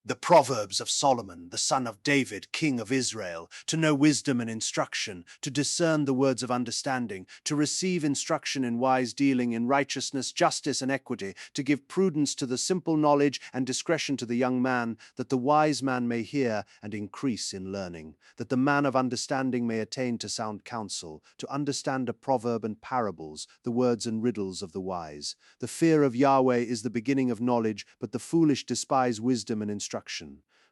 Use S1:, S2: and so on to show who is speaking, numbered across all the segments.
S1: The Proverbs of Solomon, the son of David, king of Israel, to know wisdom and instruction, to discern the words of understanding, to receive instruction in wise dealing, in righteousness, justice, and equity, to give prudence to the simple, knowledge and discretion to the young man, that the wise man may hear and increase in learning, that the man of understanding may attain to sound counsel, to understand a proverb and parables, the words and riddles of the wise. The fear of Yahweh is the beginning of knowledge, but the foolish despise wisdom and instruction.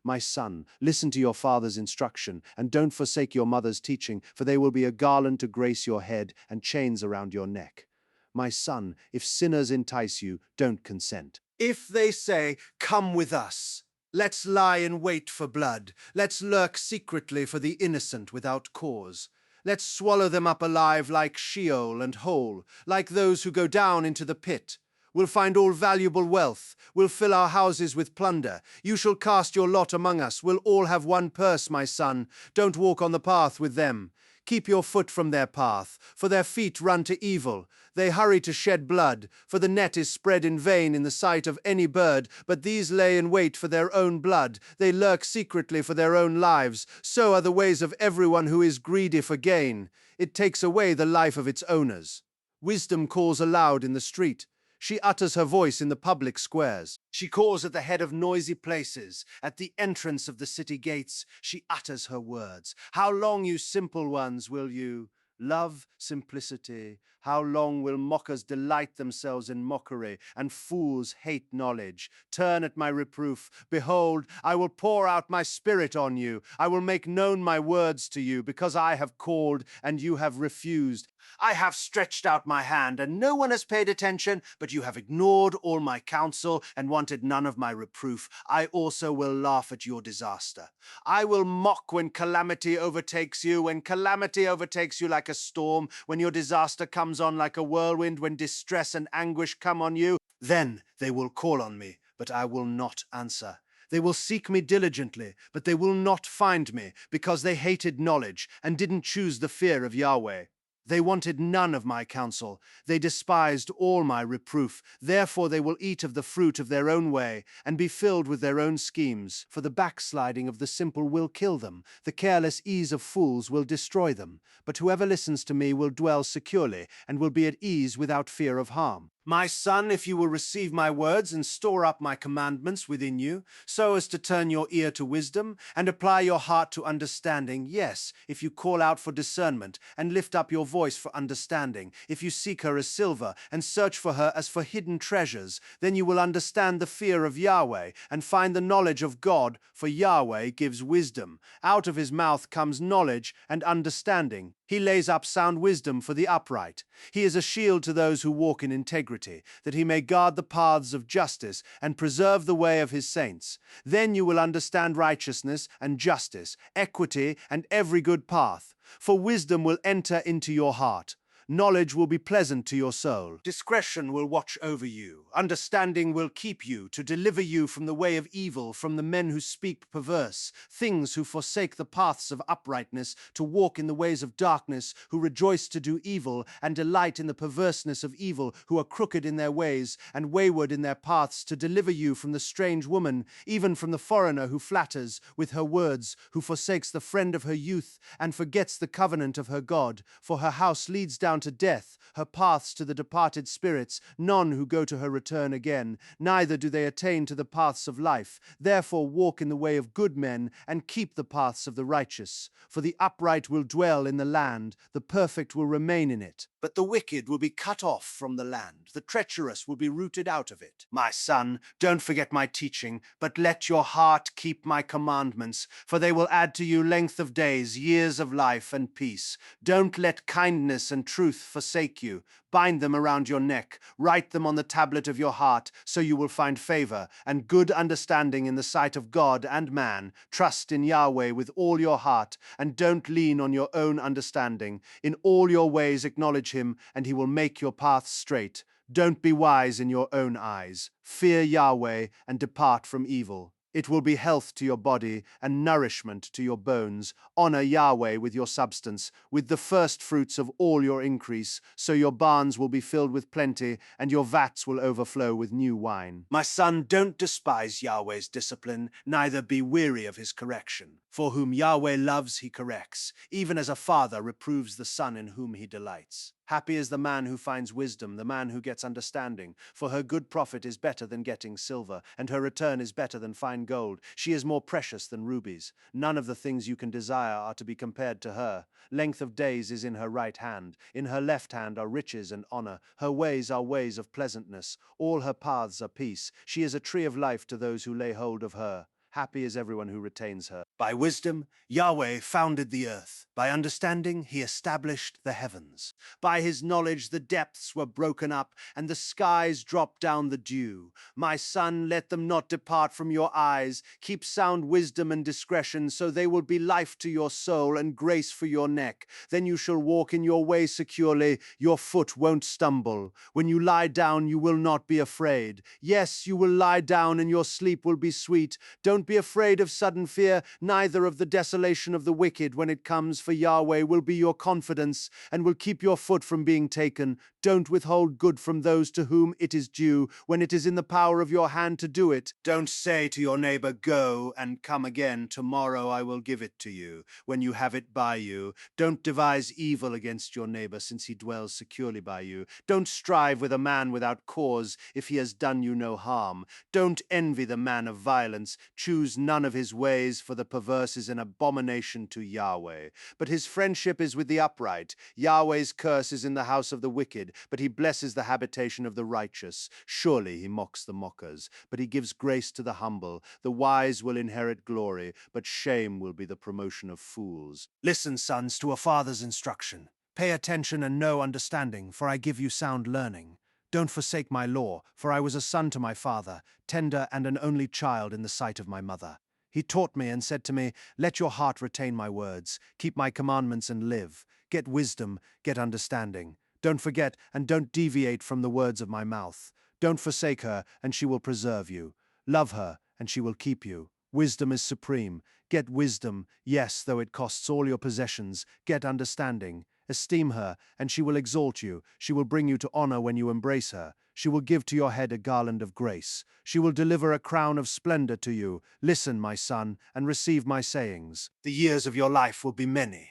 S1: My son, listen to your father's instruction, and don't forsake your mother's teaching, for they will be a garland to grace your head and chains around your neck. My son, if sinners entice you, don't consent. If they say, "Come with us," let's lie in wait for blood. Let's lurk secretly for the innocent without cause. Let's swallow them up alive like Sheol and whole, like those who go down into the pit. We'll find all valuable wealth. We'll fill our houses with plunder. You shall cast your lot among us. We'll all have one purse, my son. Don't walk on the path with them. Keep your foot from their path, for their feet run to evil. They hurry to shed blood, for the net is spread in vain in the sight of any bird, but these lay in wait for their own blood. They lurk secretly for their own lives. So are the ways of everyone who is greedy for gain. It takes away the life of its owners. Wisdom calls aloud in the street. She utters her voice in the public squares. She calls at the head of noisy places. At the entrance of the city gates, she utters her words. How long, you simple ones, will you love simplicity? How long will mockers delight themselves in mockery, and fools hate knowledge? Turn at my reproof. Behold, I will pour out my spirit on you. I will make known my words to you, because I have called and you have refused. I have stretched out my hand, and no one has paid attention, but you have ignored all my counsel and wanted none of my reproof. I also will laugh at your disaster. I will mock when calamity overtakes you, when calamity overtakes you like a storm, when your disaster comes on like a whirlwind, when distress and anguish come on you. Then they will call on me, but I will not answer. They will seek me diligently, but they will not find me, because they hated knowledge and didn't choose the fear of Yahweh. They wanted none of my counsel. They despised all my reproof. Therefore they will eat of the fruit of their own way, and be filled with their own schemes. For the backsliding of the simple will kill them. The careless ease of fools will destroy them. But whoever listens to me will dwell securely, and will be at ease without fear of harm. My son, if you will receive my words and store up my commandments within you, so as to turn your ear to wisdom, and apply your heart to understanding, yes, if you call out for discernment, and lift up your voice for understanding, if you seek her as silver, and search for her as for hidden treasures, then you will understand the fear of Yahweh, and find the knowledge of God, for Yahweh gives wisdom. Out of his mouth comes knowledge and understanding. He lays up sound wisdom for the upright. He is a shield to those who walk in integrity, that he may guard the paths of justice and preserve the way of his saints. Then you will understand righteousness and justice, equity and every good path. For wisdom will enter into your heart. Knowledge will be pleasant to your soul. Discretion will watch over you. Understanding will keep you, to deliver you from the way of evil, from the men who speak perverse things, who forsake the paths of uprightness, to walk in the ways of darkness, who rejoice to do evil, and delight in the perverseness of evil, who are crooked in their ways, and wayward in their paths, to deliver you from the strange woman, even from the foreigner who flatters with her words, who forsakes the friend of her youth, and forgets the covenant of her God. For her house leads down to death, her paths to the departed spirits. None who go to her return again, neither do they attain to the paths of life. Therefore walk in the way of good men, and keep the paths of the righteous. For the upright will dwell in the land, the perfect will remain in it. But the wicked will be cut off from the land, the treacherous will be rooted out of it. My son, don't forget my teaching, but let your heart keep my commandments, for they will add to you length of days, years of life, and peace. Don't let kindness and truth forsake you. Bind them around your neck, write them on the tablet of your heart, so you will find favor and good understanding in the sight of God and man. Trust in Yahweh with all your heart, and don't lean on your own understanding. In all your ways acknowledge him, and he will make your paths straight. Don't be wise in your own eyes. Fear Yahweh and depart from evil. It will be health to your body and nourishment to your bones. Honor Yahweh with your substance, with the first fruits of all your increase, so your barns will be filled with plenty, and your vats will overflow with new wine. My son, don't despise Yahweh's discipline, neither be weary of his correction. For whom Yahweh loves, he corrects, even as a father reproves the son in whom he delights. Happy is the man who finds wisdom, the man who gets understanding. For her good profit is better than getting silver, and her return is better than fine gold. She is more precious than rubies. None of the things you can desire are to be compared to her. Length of days is in her right hand. In her left hand are riches and honor. Her ways are ways of pleasantness. All her paths are peace. She is a tree of life to those who lay hold of her. Happy is everyone who retains her. By wisdom, Yahweh founded the earth. By understanding, he established the heavens. By his knowledge, the depths were broken up, and the skies dropped down the dew. My son, let them not depart from your eyes. Keep sound wisdom and discretion, so they will be life to your soul and grace for your neck. Then you shall walk in your way securely. Your foot won't stumble. When you lie down, you will not be afraid. Yes, you will lie down, and your sleep will be sweet. Don't be afraid of sudden fear, neither of the desolation of the wicked when it comes, for Yahweh will be your confidence and will keep your foot from being taken. Don't withhold good from those to whom it is due, when it is in the power of your hand to do it. Don't say to your neighbor, go and come again, tomorrow I will give it to you, when you have it by you. Don't devise evil against your neighbor, since he dwells securely by you. Don't strive with a man without cause, if he has done you no harm. Don't envy the man of violence. Choose none of his ways, for the perverse is an abomination to Yahweh. But his friendship is with the upright. Yahweh's curse is in the house of the wicked, but he blesses the habitation of the righteous. Surely he mocks the mockers, but he gives grace to the humble. The wise will inherit glory, but shame will be the promotion of fools. Listen, sons, to a father's instruction. Pay attention and know understanding, for I give you sound learning. Don't forsake my law, for I was a son to my father, tender and an only child in the sight of my mother. He taught me and said to me, let your heart retain my words, keep my commandments and live. Get wisdom, get understanding. Don't forget and don't deviate from the words of my mouth. Don't forsake her, and she will preserve you. Love her, and she will keep you. Wisdom is supreme. Get wisdom, yes, though it costs all your possessions. Get understanding. Esteem her, and she will exalt you. She will bring you to honor when you embrace her. She will give to your head a garland of grace. She will deliver a crown of splendor to you. Listen, my son, and receive my sayings. The years of your life will be many.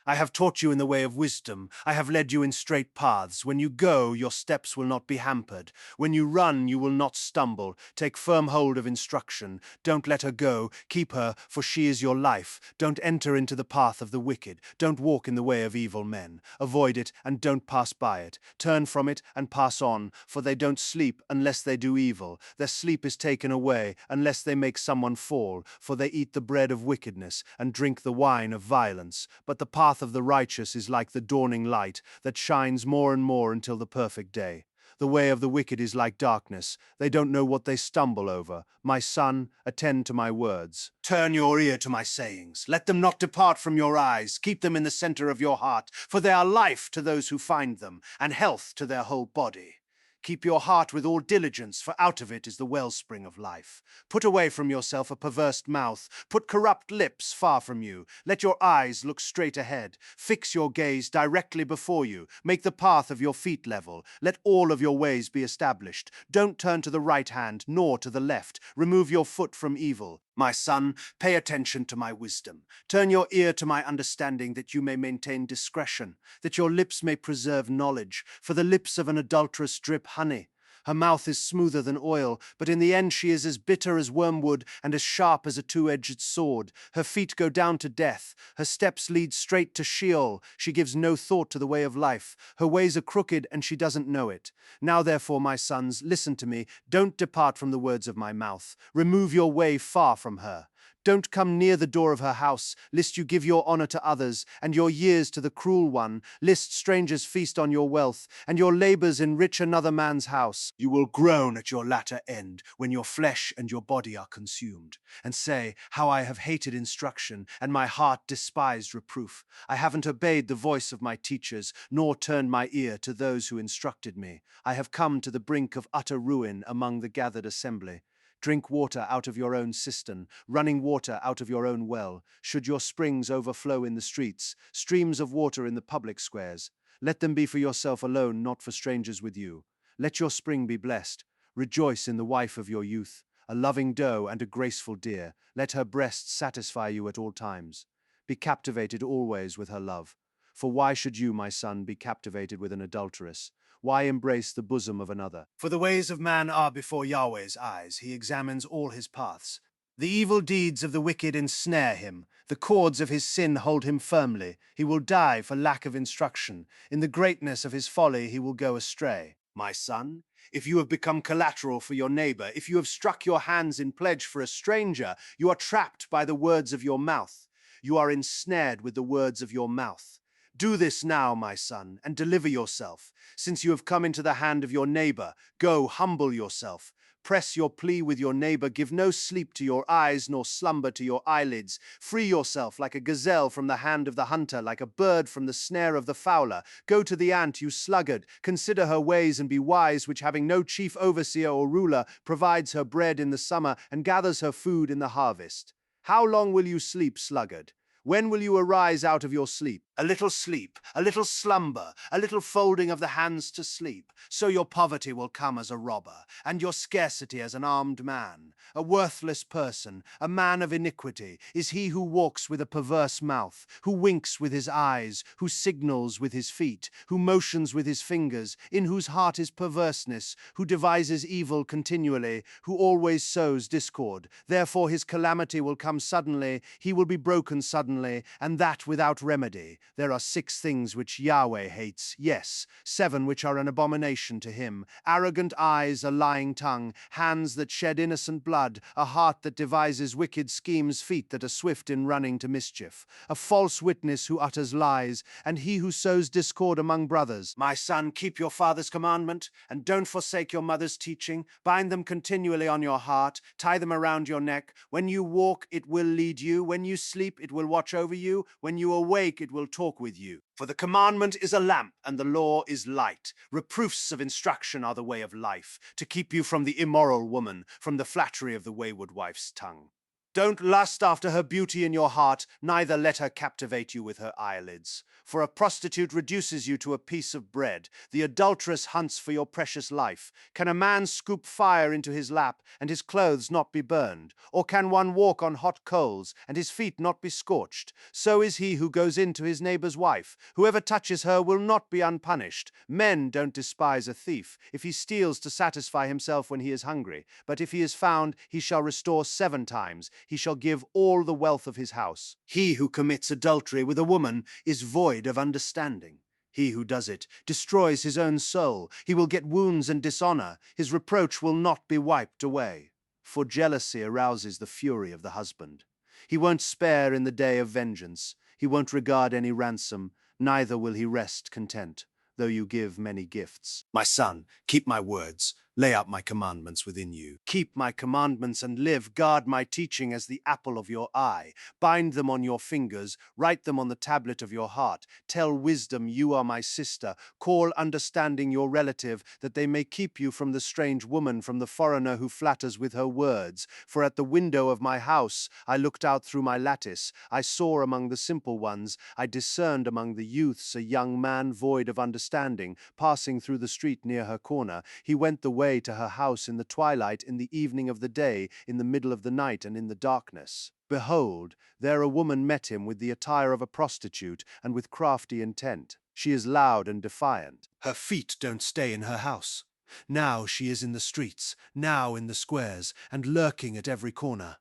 S1: I have taught you in the way of wisdom. I have led you in straight paths. When you go, your steps will not be hampered. When you run, you will not stumble. Take firm hold of instruction. Don't let her go. Keep her, for she is your life. Don't enter into the path of the wicked. Don't walk in the way of evil men. Avoid it and don't pass by it. Turn from it and pass on, for they don't sleep unless they do evil. Their sleep is taken away unless they make someone fall, for they eat the bread of wickedness and drink the wine of violence. But the path of the righteous is like the dawning light that shines more and more until the perfect day. The way of the wicked is like darkness. They don't know what they stumble over. My son, attend to my words. Turn your ear to my sayings. Let them not depart from your eyes. Keep them in the center of your heart, for they are life to those who find them, and health to their whole body. Keep your heart with all diligence, for out of it is the wellspring of life. Put away from yourself a perverse mouth. Put corrupt lips far from you. Let your eyes look straight ahead. Fix your gaze directly before you. Make the path of your feet level. Let all of your ways be established. Don't turn to the right hand, nor to the left. Remove your foot from evil. My son, pay attention to my wisdom. Turn your ear to my understanding, that you may maintain discretion, that your lips may preserve knowledge. For the lips of an adulteress drip honey. Her mouth is smoother than oil, but in the end she is as bitter as wormwood and as sharp as a two-edged sword. Her feet go down to death. Her steps lead straight to Sheol. She gives no thought to the way of life. Her ways are crooked, and she doesn't know it. Now therefore, my sons, listen to me. Don't depart from the words of my mouth. Remove your way far from her. Don't come near the door of her house, lest you give your honor to others, and your years to the cruel one, lest strangers feast on your wealth, and your labors enrich another man's house. You will groan at your latter end, when your flesh and your body are consumed, and say, how I have hated instruction, and my heart despised reproof. I haven't obeyed the voice of my teachers, nor turned my ear to those who instructed me. I have come to the brink of utter ruin among the gathered assembly. Drink water out of your own cistern, running water out of your own well. Should your springs overflow in the streets, streams of water in the public squares, let them be for yourself alone, not for strangers with you. Let your spring be blessed. Rejoice in the wife of your youth, a loving doe and a graceful deer. Let her breasts satisfy you at all times. Be captivated always with her love. For why should you, my son, be captivated with an adulteress? Why embrace the bosom of another? For the ways of man are before Yahweh's eyes. He examines all his paths. The evil deeds of the wicked ensnare him. The cords of his sin hold him firmly. He will die for lack of instruction. In the greatness of his folly he will go astray. My son, if you have become collateral for your neighbor, if you have struck your hands in pledge for a stranger, you are trapped by the words of your mouth. You are ensnared with the words of your mouth. Do this now, my son, and deliver yourself. Since you have come into the hand of your neighbor, go, humble yourself. Press your plea with your neighbor. Give no sleep to your eyes, nor slumber to your eyelids. Free yourself like a gazelle from the hand of the hunter, like a bird from the snare of the fowler. Go to the ant, you sluggard. Consider her ways and be wise, which having no chief overseer or ruler, provides her bread in the summer and gathers her food in the harvest. How long will you sleep, sluggard? When will you arise out of your sleep? A little sleep, a little slumber, a little folding of the hands to sleep. So your poverty will come as a robber, and your scarcity as an armed man. A worthless person, a man of iniquity, is he who walks with a perverse mouth, who winks with his eyes, who signals with his feet, who motions with his fingers, in whose heart is perverseness, who devises evil continually, who always sows discord. Therefore his calamity will come suddenly, he will be broken suddenly, and that without remedy. There are 6 things which Yahweh hates, yes, 7 which are an abomination to him: arrogant eyes, a lying tongue, hands that shed innocent blood, a heart that devises wicked schemes, feet that are swift in running to mischief, a false witness who utters lies, and he who sows discord among brothers. My son, keep your father's commandment, and don't forsake your mother's teaching. Bind them continually on your heart, tie them around your neck. When you walk, it will lead you. When you sleep, it will watch over you. When you awake, it will talk with you. For the commandment is a lamp, and the law is light. Reproofs of instruction are the way of life, to keep you from the immoral woman, from the flattery of the wayward wife's tongue. Don't lust after her beauty in your heart, neither let her captivate you with her eyelids. For a prostitute reduces you to a piece of bread. The adulteress hunts for your precious life. Can a man scoop fire into his lap, and his clothes not be burned? Or can one walk on hot coals, and his feet not be scorched? So is he who goes in to his neighbor's wife. Whoever touches her will not be unpunished. Men don't despise a thief, if he steals to satisfy himself when he is hungry. But if he is found, he shall restore 7 times. He shall give all the wealth of his house. He who commits adultery with a woman is void of understanding. He who does it destroys his own soul. He will get wounds and dishonor. His reproach will not be wiped away. For jealousy arouses the fury of the husband. He won't spare in the day of vengeance. He won't regard any ransom, neither will he rest content, though you give many gifts. My son, keep my words. Lay up my commandments within you. Keep my commandments and live. Guard my teaching as the apple of your eye. Bind them on your fingers. Write them on the tablet of your heart. Tell wisdom, you are my sister. Call understanding your relative, that they may keep you from the strange woman, from the foreigner who flatters with her words. For at the window of my house I looked out through my lattice. I saw among the simple ones. I discerned among the youths a young man void of understanding, passing through the street near her corner. He went the way to her house in the twilight, in the evening of the day, in the middle of the night, and in the darkness. Behold, there a woman met him with the attire of a prostitute, and with crafty intent. She is loud and defiant. Her feet don't stay in her house. Now she is in the streets, now in the squares, and lurking at every corner.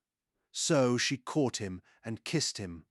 S1: So she caught him and kissed him.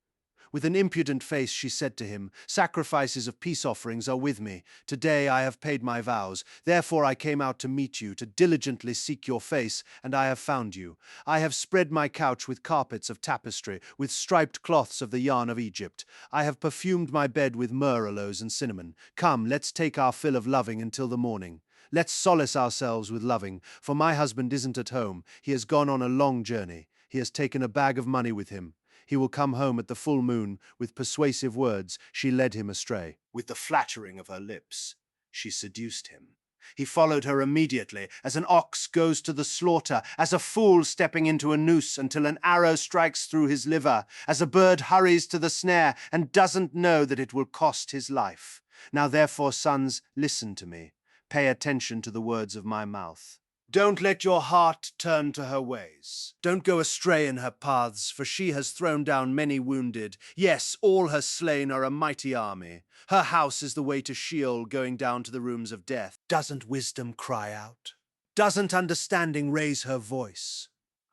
S1: With an impudent face she said to him, Sacrifices of peace offerings are with me. Today I have paid my vows. Therefore I came out to meet you, to diligently seek your face, and I have found you. I have spread my couch with carpets of tapestry, with striped cloths of the yarn of Egypt. I have perfumed my bed with myrrh aloes and cinnamon. Come, let's take our fill of loving until the morning. Let's solace ourselves with loving, for my husband isn't at home. He has gone on a long journey. He has taken a bag of money with him. He will come home at the full moon. With persuasive words she led him astray. With the flattering of her lips she seduced him. He followed her immediately, as an ox goes to the slaughter, as a fool stepping into a noose until an arrow strikes through his liver, as a bird hurries to the snare and doesn't know that it will cost his life. Now therefore, sons, listen to me. Pay attention to the words of my mouth. Don't let your heart turn to her ways. Don't go astray in her paths, for she has thrown down many wounded. Yes, all her slain are a mighty army. Her house is the way to Sheol, going down to the rooms of death. Doesn't wisdom cry out? Doesn't understanding raise her voice?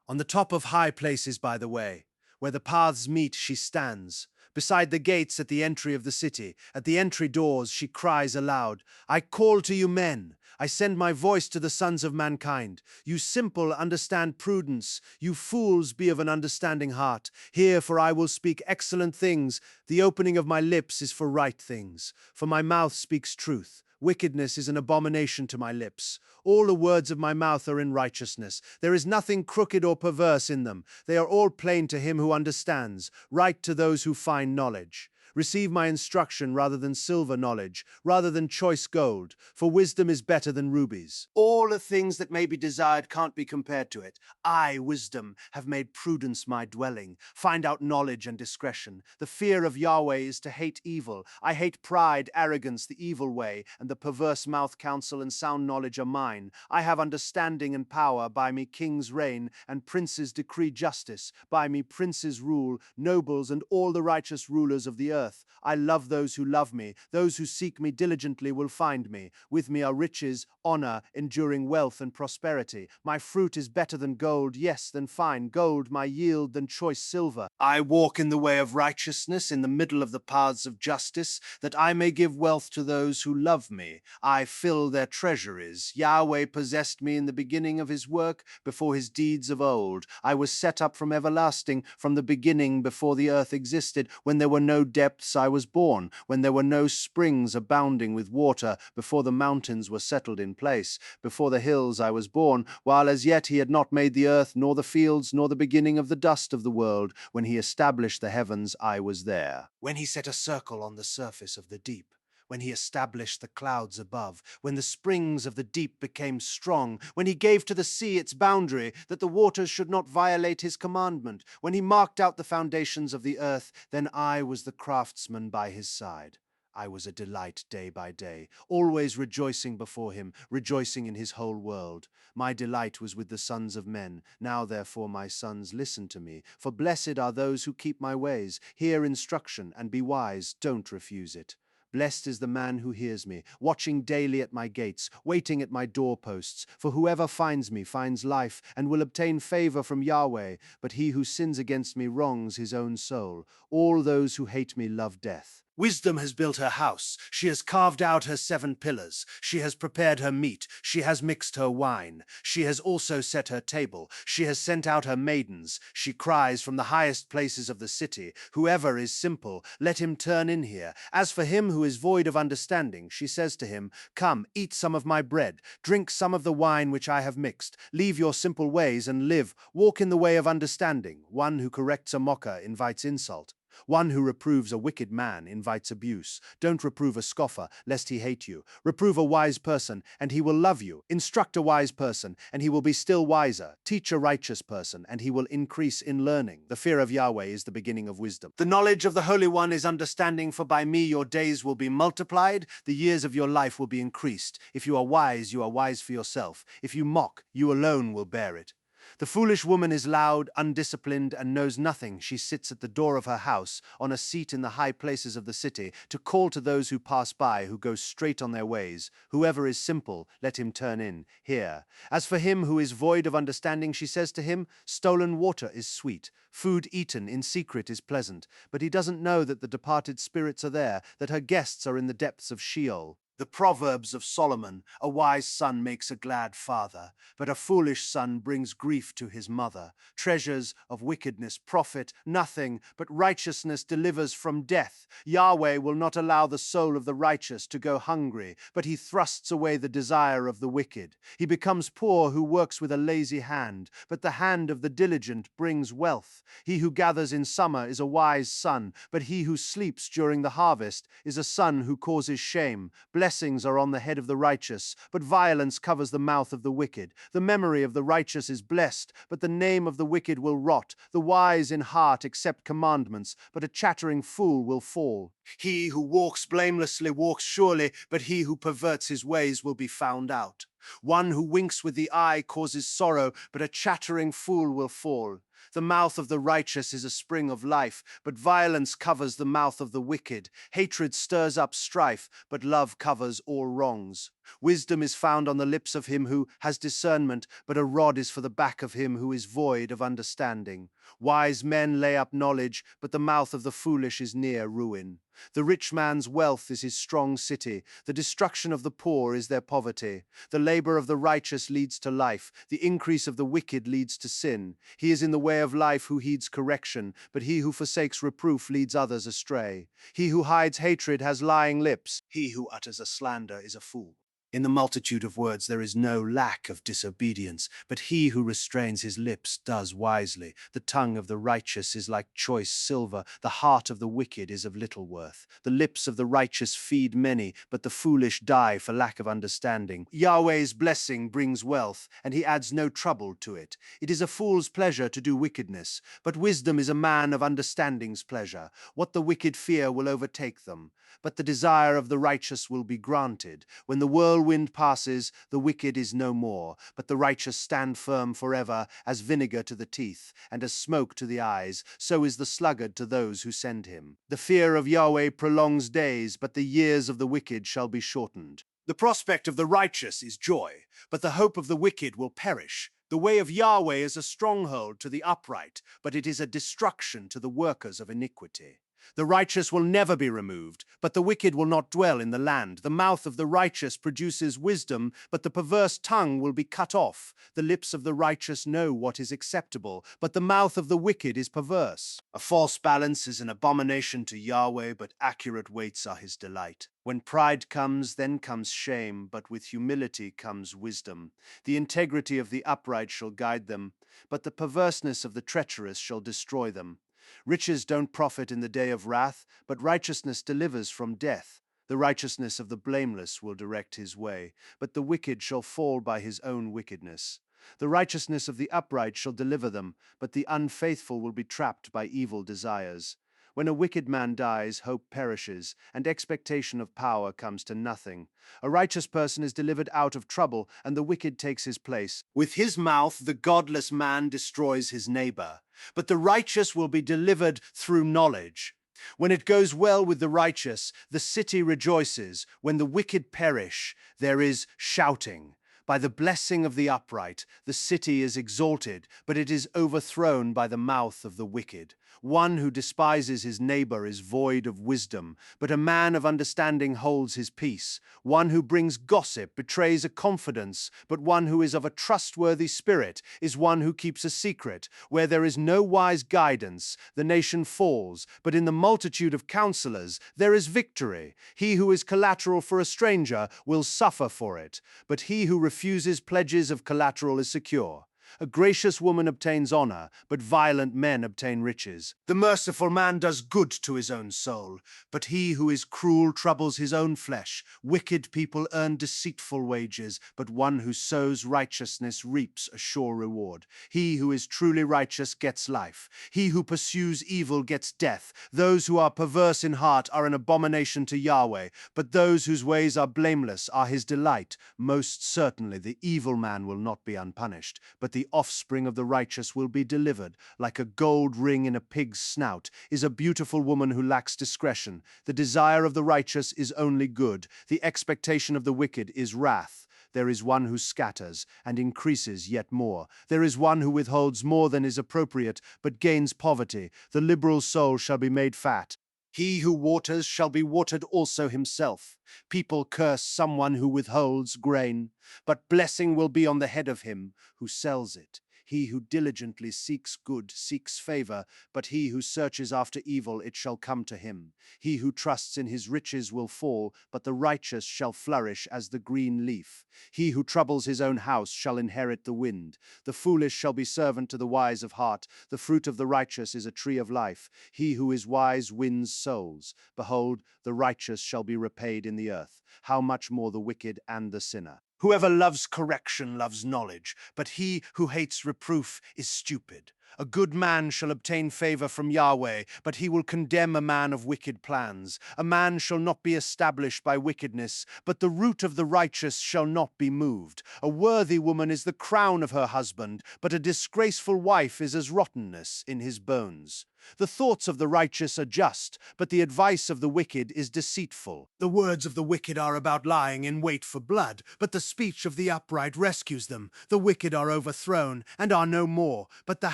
S1: On the top of high places by the way, where the paths meet, she stands. Beside the gates at the entry of the city, at the entry doors, she cries aloud, I call to you men. I send my voice to the sons of mankind. You simple, understand prudence. You fools, be of an understanding heart. Hear, for I will speak excellent things. The opening of my lips is for right things. For my mouth speaks truth. Wickedness is an abomination to my lips. All the words of my mouth are in righteousness. There is nothing crooked or perverse in them. They are all plain to him who understands, right to those who find knowledge. Receive my instruction rather than silver knowledge, rather than choice gold, for wisdom is better than rubies. All the things that may be desired can't be compared to it. I, wisdom, have made prudence my dwelling. Find out knowledge and discretion. The fear of Yahweh is to hate evil. I hate pride, arrogance, the evil way, and the perverse mouth. Counsel and sound knowledge are mine. I have understanding and power. By me kings reign, and princes decree justice. By me princes rule, nobles and all the righteous rulers of the earth. I love those who love me. Those who seek me diligently will find me. With me are riches, honor, enduring wealth, and prosperity. My fruit is better than gold, yes, than fine gold, my yield than choice silver. I walk in the way of righteousness, in the middle of the paths of justice, that I may give wealth to those who love me. I fill their treasuries. Yahweh possessed me in the beginning of his work, before his deeds of old. I was set up from everlasting, from the beginning, before the earth existed, when there were no depths. I was born, when there were no springs abounding with water, before the mountains were settled in place, before the hills I was born, while as yet he had not made the earth, nor the fields, nor the beginning of the dust of the world. When he established the heavens, I was there. When he set a circle on the surface of the deep, when he established the clouds above, when the springs of the deep became strong, when he gave to the sea its boundary, that the waters should not violate his commandment, when he marked out the foundations of the earth, then I was the craftsman by his side. I was a delight day by day, always rejoicing before him, rejoicing in his whole world. My delight was with the sons of men. Now therefore, my sons, listen to me, for blessed are those who keep my ways. Hear instruction and be wise, don't refuse it. Blessed is the man who hears me, watching daily at my gates, waiting at my doorposts. For whoever finds me finds life, and will obtain favor from Yahweh. But he who sins against me wrongs his own soul. All those who hate me love death. Wisdom has built her house. She has carved out her 7 pillars. She has prepared her meat. She has mixed her wine. She has also set her table. She has sent out her maidens. She cries from the highest places of the city, whoever is simple, let him turn in here. As for him who is void of understanding, she says to him, come, eat some of my bread. Drink some of the wine which I have mixed. Leave your simple ways and live. Walk in the way of understanding. One who corrects a mocker invites insult. One who reproves a wicked man invites abuse. Don't reprove a scoffer, lest he hate you. Reprove a wise person, and he will love you. Instruct a wise person, and he will be still wiser. Teach a righteous person, and he will increase in learning. The fear of Yahweh is the beginning of wisdom. The knowledge of the Holy One is understanding, for by me your days will be multiplied, the years of your life will be increased. If you are wise for yourself. If you mock, you alone will bear it. The foolish woman is loud, undisciplined, and knows nothing. She sits at the door of her house, on a seat in the high places of the city, to call to those who pass by, who go straight on their ways. Whoever is simple, let him turn in. Hear. As for him who is void of understanding, she says to him, stolen water is sweet. Food eaten in secret is pleasant. But he doesn't know that the departed spirits are there, that her guests are in the depths of Sheol. The Proverbs of Solomon, a wise son makes a glad father, but a foolish son brings grief to his mother. Treasures of wickedness profit nothing, but righteousness delivers from death. Yahweh will not allow the soul of the righteous to go hungry, but he thrusts away the desire of the wicked. He becomes poor who works with a lazy hand, but the hand of the diligent brings wealth. He who gathers in summer is a wise son, but he who sleeps during the harvest is a son who causes shame. Blessed blessings are on the head of the righteous, but violence covers the mouth of the wicked. The memory of the righteous is blessed, but the name of the wicked will rot. The wise in heart accept commandments, but a chattering fool will fall. He who walks blamelessly walks surely, but he who perverts his ways will be found out. One who winks with the eye causes sorrow, but a chattering fool will fall. The mouth of the righteous is a spring of life, but violence covers the mouth of the wicked. Hatred stirs up strife, but love covers all wrongs. Wisdom is found on the lips of him who has discernment, but a rod is for the back of him who is void of understanding. Wise men lay up knowledge, but the mouth of the foolish is near ruin. The rich man's wealth is his strong city. The destruction of the poor is their poverty. The labor of the righteous leads to life. The increase of the wicked leads to sin. He is in the way of life who heeds correction, but he who forsakes reproof leads others astray. He who hides hatred has lying lips. He who utters a slander is a fool. In the multitude of words there is no lack of disobedience, but he who restrains his lips does wisely. The tongue of the righteous is like choice silver, the heart of the wicked is of little worth. The lips of the righteous feed many, but the foolish die for lack of understanding. Yahweh's blessing brings wealth, and he adds no trouble to it. It is a fool's pleasure to do wickedness, but wisdom is a man of understanding's pleasure. What the wicked fear will overtake them, but the desire of the righteous will be granted. When the whirlwind passes, the wicked is no more, but the righteous stand firm forever. As vinegar to the teeth, and as smoke to the eyes, so is the sluggard to those who send him. The fear of Yahweh prolongs days, but the years of the wicked shall be shortened. The prospect of the righteous is joy, but the hope of the wicked will perish. The way of Yahweh is a stronghold to the upright, but it is a destruction to the workers of iniquity. The righteous will never be removed, but the wicked will not dwell in the land. The mouth of the righteous produces wisdom, but the perverse tongue will be cut off. The lips of the righteous know what is acceptable, but the mouth of the wicked is perverse. A false balance is an abomination to Yahweh, but accurate weights are his delight. When pride comes, then comes shame, but with humility comes wisdom. The integrity of the upright shall guide them, but the perverseness of the treacherous shall destroy them. Riches don't profit in the day of wrath, but righteousness delivers from death. The righteousness of the blameless will direct his way, but the wicked shall fall by his own wickedness. The righteousness of the upright shall deliver them, but the unfaithful will be trapped by evil desires. When a wicked man dies, hope perishes, and expectation of power comes to nothing. A righteous person is delivered out of trouble, and the wicked takes his place. With his mouth the godless man destroys his neighbor, but the righteous will be delivered through knowledge. When it goes well with the righteous, the city rejoices. When the wicked perish, there is shouting. By the blessing of the upright, the city is exalted, but it is overthrown by the mouth of the wicked. One who despises his neighbor is void of wisdom, but a man of understanding holds his peace. One who brings gossip betrays a confidence, but one who is of a trustworthy spirit is one who keeps a secret. Where there is no wise guidance, the nation falls, but in the multitude of counselors there is victory. He who is collateral for a stranger will suffer for it, but he who refuses pledges of collateral is secure. A gracious woman obtains honor, but violent men obtain riches. The merciful man does good to his own soul, but he who is cruel troubles his own flesh. Wicked people earn deceitful wages, but one who sows righteousness reaps a sure reward. He who is truly righteous gets life. He who pursues evil gets death. Those who are perverse in heart are an abomination to Yahweh, but those whose ways are blameless are his delight. Most certainly the evil man will not be unpunished, but the offspring of the righteous will be delivered. Like a gold ring in a pig's snout is a beautiful woman who lacks discretion. The desire of the righteous is only good. The expectation of the wicked is wrath. There is one who scatters and increases yet more. There is one who withholds more than is appropriate, but gains poverty. The liberal soul shall be made fat. He who waters shall be watered also himself. People curse someone who withholds grain, but blessing will be on the head of him who sells it. He who diligently seeks good seeks favor, but he who searches after evil, it shall come to him. He who trusts in his riches will fall, but the righteous shall flourish as the green leaf. He who troubles his own house shall inherit the wind. The foolish shall be servant to the wise of heart. The fruit of the righteous is a tree of life. He who is wise wins souls. Behold, the righteous shall be repaid in the earth. How much more the wicked and the sinner? Whoever loves correction loves knowledge, but he who hates reproof is stupid. A good man shall obtain favor from Yahweh, but he will condemn a man of wicked plans. A man shall not be established by wickedness, but the root of the righteous shall not be moved. A worthy woman is the crown of her husband, but a disgraceful wife is as rottenness in his bones. The thoughts of the righteous are just, but the advice of the wicked is deceitful. The words of the wicked are about lying in wait for blood, but the speech of the upright rescues them. The wicked are overthrown, and are no more, but the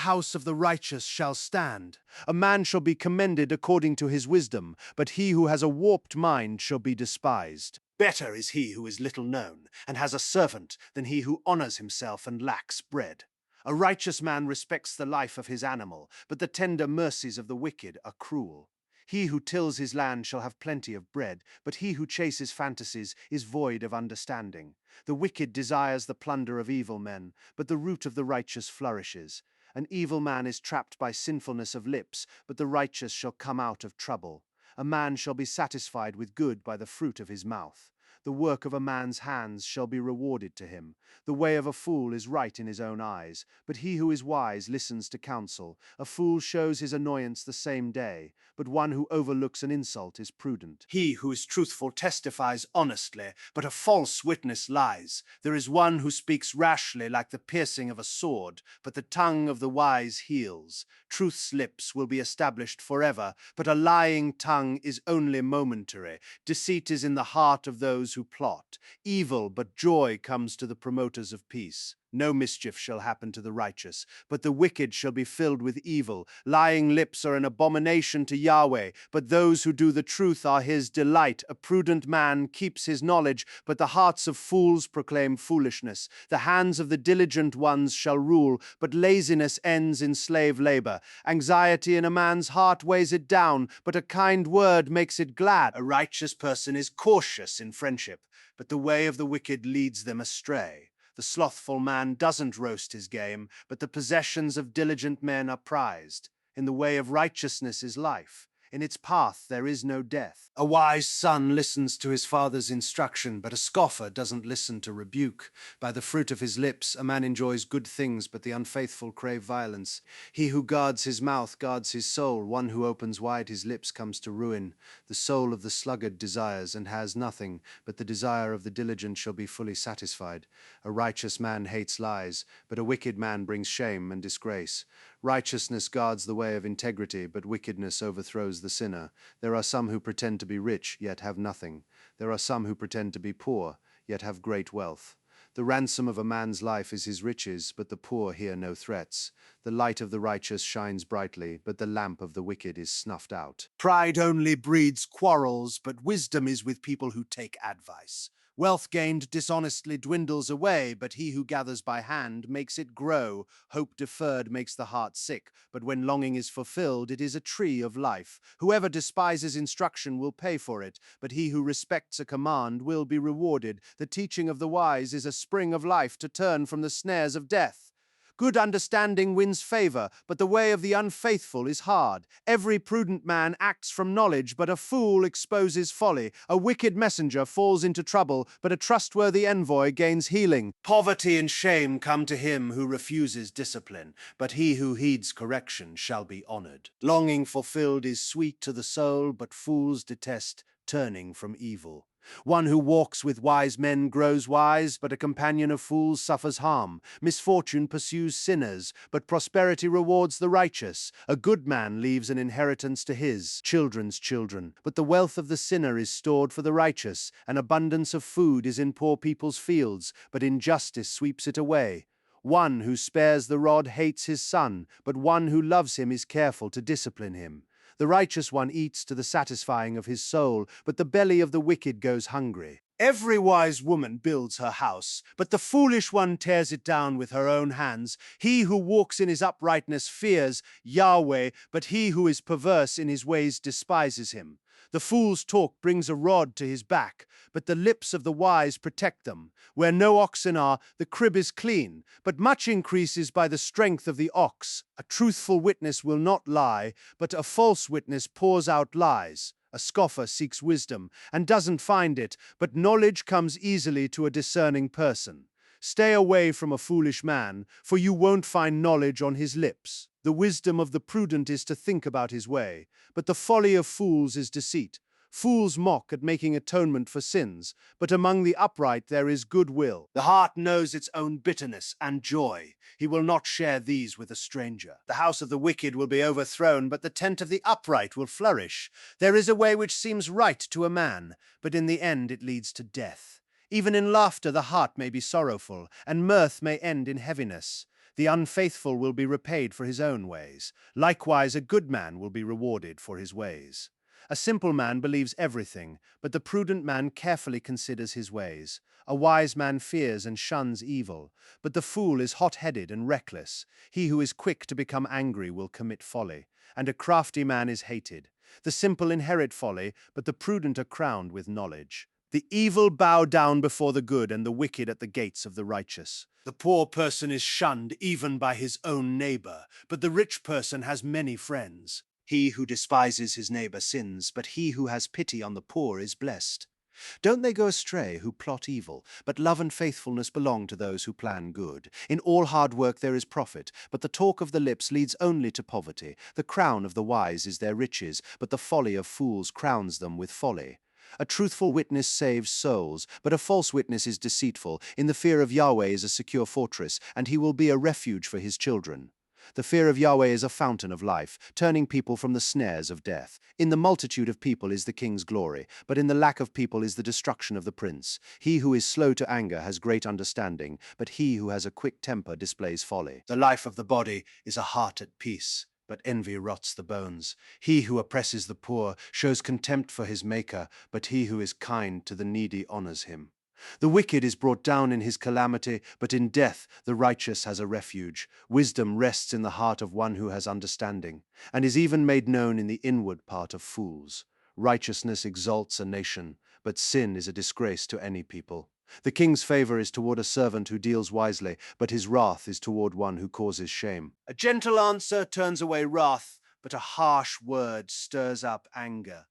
S1: house of the righteous shall stand. A man shall be commended according to his wisdom, but he who has a warped mind shall be despised. Better is he who is little known, and has a servant, than he who honors himself and lacks bread. A righteous man respects the life of his animal, but the tender mercies of the wicked are cruel. He who tills his land shall have plenty of bread, but he who chases fantasies is void of understanding. The wicked desires the plunder of evil men, but the root of the righteous flourishes. An evil man is trapped by sinfulness of lips, but the righteous shall come out of trouble. A man shall be satisfied with good by the fruit of his mouth. The work of a man's hands shall be rewarded to him. The way of a fool is right in his own eyes, but he who is wise listens to counsel. A fool shows his annoyance the same day, but one who overlooks an insult is prudent. He who is truthful testifies honestly, but a false witness lies. There is one who speaks rashly like the piercing of a sword, but the tongue of the wise heals. Truth's lips will be established forever, but a lying tongue is only momentary. Deceit is in the heart of those who plot. Evil, but joy comes to the promoters of peace. No mischief shall happen to the righteous, but the wicked shall be filled with evil. Lying lips are an abomination to Yahweh, but those who do the truth are his delight. A prudent man keeps his knowledge, but the hearts of fools proclaim foolishness. The hands of the diligent ones shall rule, but laziness ends in slave labor. Anxiety in a man's heart weighs it down, but a kind word makes it glad. A righteous person is cautious in friendship, but the way of the wicked leads them astray. The slothful man doesn't roast his game, but the possessions of diligent men are prized. In the way of righteousness is life. In its path there is no death. A wise son listens to his father's instruction, but a scoffer doesn't listen to rebuke. By the fruit of his lips a man enjoys good things, but the unfaithful crave violence. He who guards his mouth guards his soul. One who opens wide his lips comes to ruin. The soul of the sluggard desires and has nothing, but the desire of the diligent shall be fully satisfied. A righteous man hates lies, but a wicked man brings shame and disgrace. Righteousness guards the way of integrity, but wickedness overthrows the sinner. There are some who pretend to be rich, yet have nothing. There are some who pretend to be poor, yet have great wealth. The ransom of a man's life is his riches, but the poor hear no threats. The light of the righteous shines brightly, but the lamp of the wicked is snuffed out. Pride only breeds quarrels, but wisdom is with people who take advice. Wealth gained dishonestly dwindles away, but he who gathers by hand makes it grow. Hope deferred makes the heart sick, but when longing is fulfilled, it is a tree of life. Whoever despises instruction will pay for it, but he who respects a command will be rewarded. The teaching of the wise is a spring of life to turn from the snares of death. Good understanding wins favor, but the way of the unfaithful is hard. Every prudent man acts from knowledge, but a fool exposes folly. A wicked messenger falls into trouble, but a trustworthy envoy gains healing. Poverty and shame come to him who refuses discipline, but he who heeds correction shall be honored. Longing fulfilled is sweet to the soul, but fools detest turning from evil. One who walks with wise men grows wise, but a companion of fools suffers harm. Misfortune pursues sinners, but prosperity rewards the righteous. A good man leaves an inheritance to his children's children, but the wealth of the sinner is stored for the righteous. An abundance of food is in poor people's fields, but injustice sweeps it away. One who spares the rod hates his son, but one who loves him is careful to discipline him. The righteous one eats to the satisfying of his soul, but the belly of the wicked goes hungry. Every wise woman builds her house, but the foolish one tears it down with her own hands. He who walks in his uprightness fears Yahweh, but he who is perverse in his ways despises him. The fool's talk brings a rod to his back, but the lips of the wise protect them. Where no oxen are, the crib is clean, but much increases by the strength of the ox. A truthful witness will not lie, but a false witness pours out lies. A scoffer seeks wisdom and doesn't find it, but knowledge comes easily to a discerning person. Stay away from a foolish man, for you won't find knowledge on his lips. The wisdom of the prudent is to think about his way, but the folly of fools is deceit. Fools mock at making atonement for sins, but among the upright there is goodwill. The heart knows its own bitterness and joy. He will not share these with a stranger. The house of the wicked will be overthrown, but the tent of the upright will flourish. There is a way which seems right to a man, but in the end it leads to death. Even in laughter the heart may be sorrowful, and mirth may end in heaviness. The unfaithful will be repaid for his own ways. Likewise, a good man will be rewarded for his ways. A simple man believes everything, but the prudent man carefully considers his ways. A wise man fears and shuns evil, but the fool is hot-headed and reckless. He who is quick to become angry will commit folly, and a crafty man is hated. The simple inherit folly, but the prudent are crowned with knowledge. The evil bow down before the good, and the wicked at the gates of the righteous. The poor person is shunned even by his own neighbor, but the rich person has many friends. He who despises his neighbor sins, but he who has pity on the poor is blessed. Don't they go astray who plot evil, but love and faithfulness belong to those who plan good. In all hard work there is profit, but the talk of the lips leads only to poverty. The crown of the wise is their riches, but the folly of fools crowns them with folly. A truthful witness saves souls, but a false witness is deceitful. In the fear of Yahweh is a secure fortress, and he will be a refuge for his children. The fear of Yahweh is a fountain of life, turning people from the snares of death. In the multitude of people is the king's glory, but in the lack of people is the destruction of the prince. He who is slow to anger has great understanding, but he who has a quick temper displays folly. The life of the body is a heart at peace, but envy rots the bones. He who oppresses the poor shows contempt for his maker, but he who is kind to the needy honors him. The wicked is brought down in his calamity, but in death the righteous has a refuge. Wisdom rests in the heart of one who has understanding, and is even made known in the inward part of fools. Righteousness exalts a nation, but sin is a disgrace to any people. The king's favor is toward a servant who deals wisely, but his wrath is toward one who causes shame. A gentle answer turns away wrath, but a harsh word stirs up anger.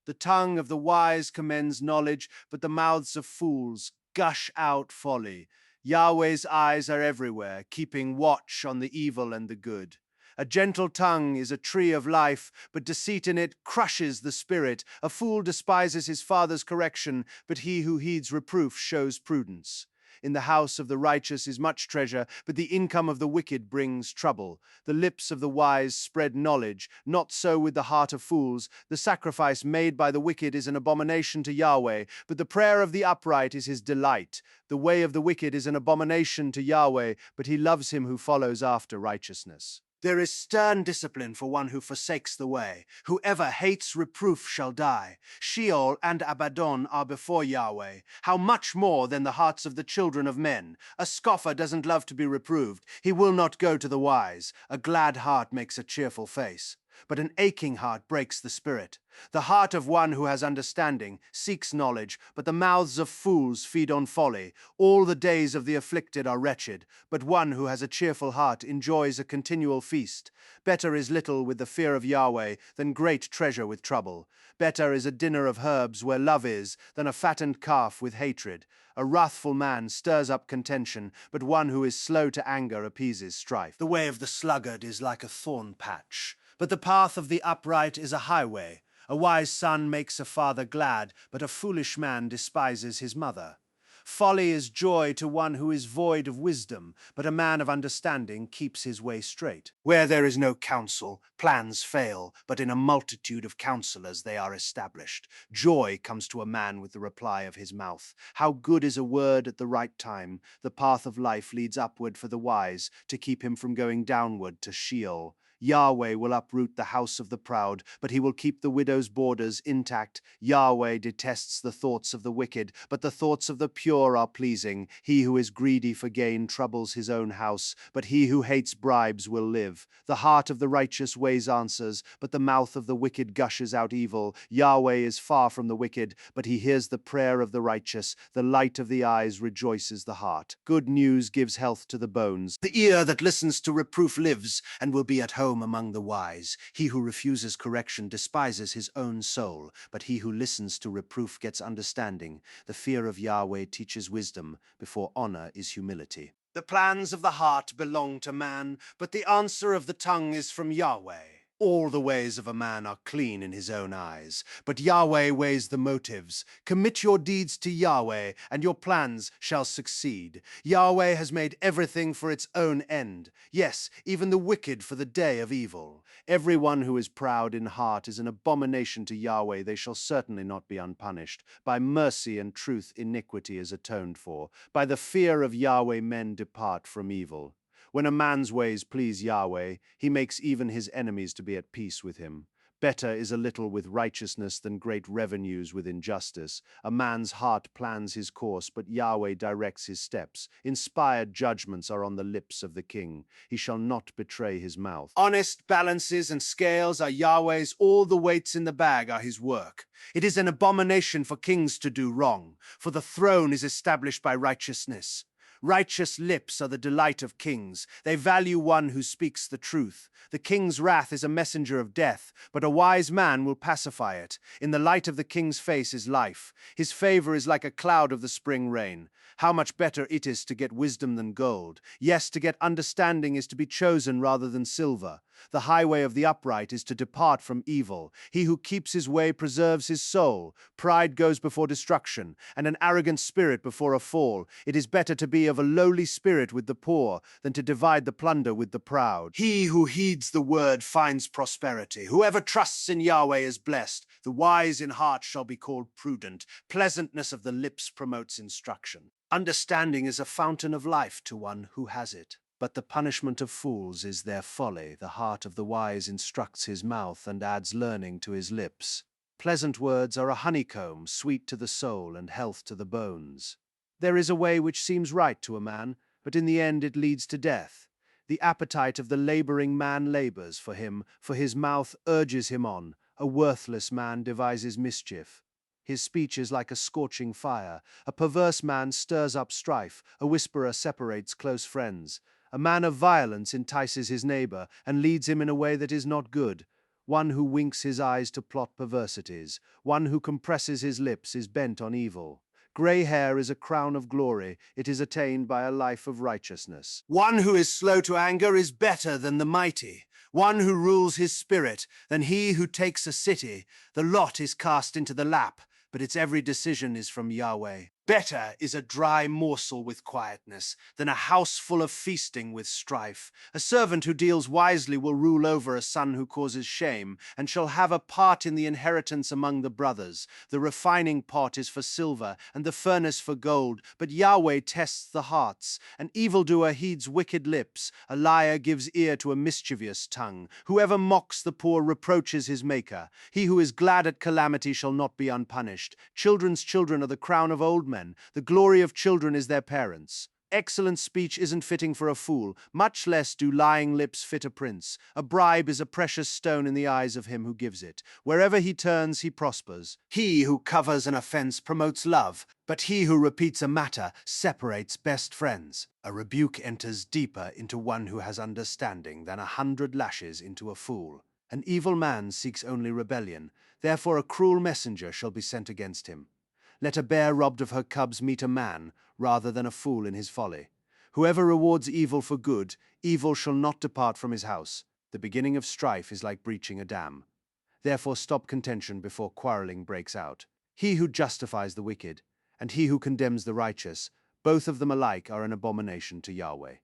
S1: The tongue of the wise commends knowledge, but the mouths of fools gush out folly. Yahweh's eyes are everywhere, keeping watch on the evil and the good. A gentle tongue is a tree of life, but deceit in it crushes the spirit. A fool despises his father's correction, but he who heeds reproof shows prudence. In the house of the righteous is much treasure, but the income of the wicked brings trouble. The lips of the wise spread knowledge, not so with the heart of fools. The sacrifice made by the wicked is an abomination to Yahweh, but the prayer of the upright is his delight. The way of the wicked is an abomination to Yahweh, but he loves him who follows after righteousness. There is stern discipline for one who forsakes the way. Whoever hates reproof shall die. Sheol and Abaddon are before Yahweh. How much more than the hearts of the children of men? A scoffer doesn't love to be reproved. He will not go to the wise. A glad heart makes a cheerful face, but an aching heart breaks the spirit. The heart of one who has understanding seeks knowledge, but the mouths of fools feed on folly. All the days of the afflicted are wretched, but one who has a cheerful heart enjoys a continual feast. Better is little with the fear of Yahweh than great treasure with trouble. Better is a dinner of herbs where love is than a fattened calf with hatred. A wrathful man stirs up contention, but one who is slow to anger appeases strife. The way of the sluggard is like a thorn patch, but the path of the upright is a highway. A wise son makes a father glad, but a foolish man despises his mother. Folly is joy to one who is void of wisdom, but a man of understanding keeps his way straight. Where there is no counsel, plans fail, but in a multitude of counselors they are established. Joy comes to a man with the reply of his mouth. How good is a word at the right time! The path of life leads upward for the wise, to keep him from going downward to Sheol. Yahweh will uproot the house of the proud, but he will keep the widow's borders intact. Yahweh detests the thoughts of the wicked, but the thoughts of the pure are pleasing. He who is greedy for gain troubles his own house, but he who hates bribes will live. The heart of the righteous weighs answers, but the mouth of the wicked gushes out evil. Yahweh is far from the wicked, but he hears the prayer of the righteous. The light of the eyes rejoices the heart. Good news gives health to the bones. The ear that listens to reproof lives, and will be at home among the wise. He who refuses correction despises his own soul, but he who listens to reproof gets understanding. The fear of Yahweh teaches wisdom, before honor is humility. The plans of the heart belong to man, but the answer of the tongue is from Yahweh. All the ways of a man are clean in his own eyes, but Yahweh weighs the motives. Commit your deeds to Yahweh, and your plans shall succeed. Yahweh has made everything for its own end, yes, even the wicked for the day of evil. Everyone who is proud in heart is an abomination to Yahweh. They shall certainly not be unpunished. By mercy and truth iniquity is atoned for. By the fear of Yahweh men depart from evil. When a man's ways please Yahweh, he makes even his enemies to be at peace with him. Better is a little with righteousness than great revenues with injustice. A man's heart plans his course, but Yahweh directs his steps. Inspired judgments are on the lips of the king. He shall not betray his mouth. Honest balances and scales are Yahweh's. All the weights in the bag are his work. It is an abomination for kings to do wrong, for the throne is established by righteousness. Righteous lips are the delight of kings. They value one who speaks the truth. The king's wrath is a messenger of death, but a wise man will pacify it. In the light of the king's face is life. His favor is like a cloud of the spring rain. How much better it is to get wisdom than gold. Yes, to get understanding is to be chosen rather than silver. The highway of the upright is to depart from evil. He who keeps his way preserves his soul. Pride goes before destruction, and an arrogant spirit before a fall. It is better to be of a lowly spirit with the poor than to divide the plunder with the proud. He who heeds the word finds prosperity. Whoever trusts in Yahweh is blessed. The wise in heart shall be called prudent. Pleasantness of the lips promotes instruction. Understanding is a fountain of life to one who has it. But the punishment of fools is their folly. The heart of the wise instructs his mouth and adds learning to his lips. Pleasant words are a honeycomb, sweet to the soul and health to the bones. There is a way which seems right to a man, but in the end it leads to death. The appetite of the laboring man labors for him, for his mouth urges him on. A worthless man devises mischief. His speech is like a scorching fire. A perverse man stirs up strife. A whisperer separates close friends. A man of violence entices his neighbor and leads him in a way that is not good. One who winks his eyes to plot perversities. One who compresses his lips is bent on evil. Gray hair is a crown of glory. It is attained by a life of righteousness. One who is slow to anger is better than the mighty. One who rules his spirit than he who takes a city. The lot is cast into the lap, but its every decision is from Yahweh. Better is a dry morsel with quietness than a house full of feasting with strife. A servant who deals wisely will rule over a son who causes shame, and shall have a part in the inheritance among the brothers. The refining pot is for silver, and the furnace for gold, but Yahweh tests the hearts. An evildoer heeds wicked lips. A liar gives ear to a mischievous tongue. Whoever mocks the poor reproaches his maker. He who is glad at calamity shall not be unpunished. Children's children are the crown of old men. The glory of children is their parents. Excellent speech isn't fitting for a fool, much less do lying lips fit a prince. A bribe is a precious stone in the eyes of him who gives it. Wherever he turns, he prospers. He who covers an offense promotes love, but he who repeats a matter separates best friends. A rebuke enters deeper into one who has understanding than 100 lashes into a fool. An evil man seeks only rebellion, therefore a cruel messenger shall be sent against him. Let a bear robbed of her cubs meet a man, rather than a fool in his folly. Whoever rewards evil for good, evil shall not depart from his house. The beginning of strife is like breaching a dam. Therefore stop contention before quarreling breaks out. He who justifies the wicked, and he who condemns the righteous, both of them alike are an abomination to Yahweh.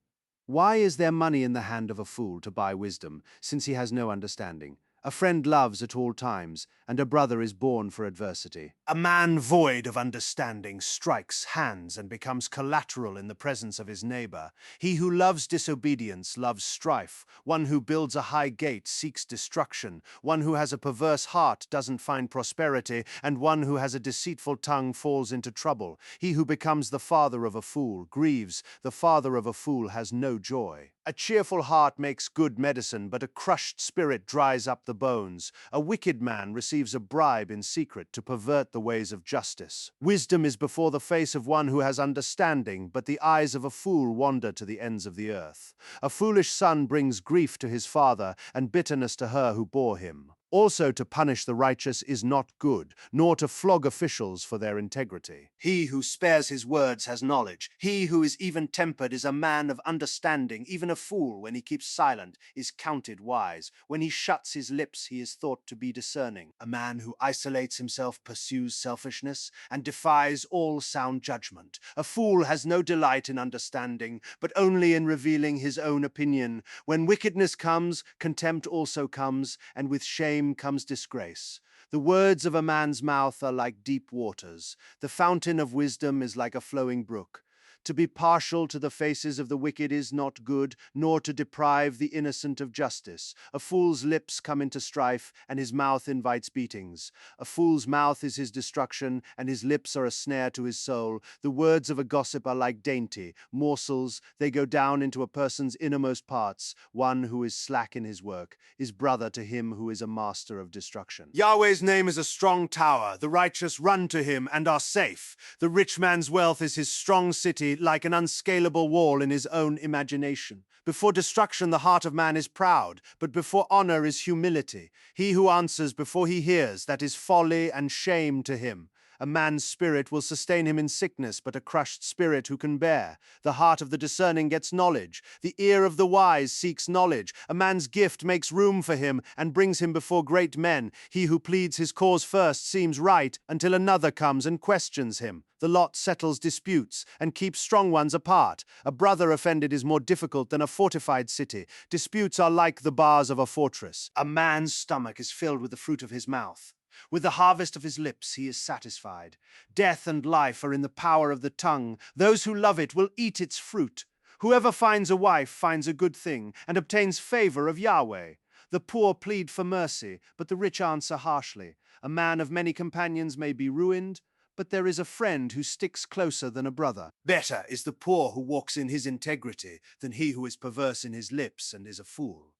S1: Why is there money in the hand of a fool to buy wisdom, since he has no understanding? A friend loves at all times, and a brother is born for adversity. A man void of understanding strikes hands and becomes collateral in the presence of his neighbor. He who loves disobedience loves strife. One who builds a high gate seeks destruction. One who has a perverse heart doesn't find prosperity, and one who has a deceitful tongue falls into trouble. He who becomes the father of a fool grieves. The father of a fool has no joy. A cheerful heart makes good medicine, but a crushed spirit dries up the bones. A wicked man receives a bribe in secret to pervert the ways of justice. Wisdom is before the face of one who has understanding, but the eyes of a fool wander to the ends of the earth. A foolish son brings grief to his father, and bitterness to her who bore him. Also, to punish the righteous is not good, nor to flog officials for their integrity. He who spares his words has knowledge. He who is even-tempered is a man of understanding. Even a fool, when he keeps silent, is counted wise. When he shuts his lips, he is thought to be discerning. A man who isolates himself pursues selfishness and defies all sound judgment. A fool has no delight in understanding, but only in revealing his own opinion. When wickedness comes, contempt also comes, and with shame comes disgrace. The words of a man's mouth are like deep waters. The fountain of wisdom is like a flowing brook. To be partial to the faces of the wicked is not good, nor to deprive the innocent of justice. A fool's lips come into strife, and his mouth invites beatings. A fool's mouth is his destruction, and his lips are a snare to his soul. The words of a gossip are like dainty morsels. They go down into a person's innermost parts. One who is slack in his work is brother to him who is a master of destruction. Yahweh's name is a strong tower. The righteous run to him and are safe. The rich man's wealth is his strong city, like an unscalable wall in his own imagination. Before destruction the heart of man is proud, but before honor is humility. He who answers before he hears, that is folly and shame to him. A man's spirit will sustain him in sickness, but a crushed spirit who can bear? The heart of the discerning gets knowledge. The ear of the wise seeks knowledge. A man's gift makes room for him and brings him before great men. He who pleads his cause first seems right until another comes and questions him. The lot settles disputes and keeps strong ones apart. A brother offended is more difficult than a fortified city. Disputes are like the bars of a fortress. A man's stomach is filled with the fruit of his mouth. With the harvest of his lips he is satisfied. Death and life are in the power of the tongue. Those who love it will eat its fruit. Whoever finds a wife finds a good thing and obtains favor of Yahweh. The poor plead for mercy, but the rich answer harshly. A man of many companions may be ruined, but there is a friend who sticks closer than a brother. Better is the poor who walks in his integrity than he who is perverse in his lips and is a fool.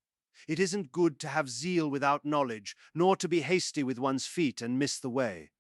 S1: It isn't good to have zeal without knowledge, nor to be hasty with one's feet and miss the way.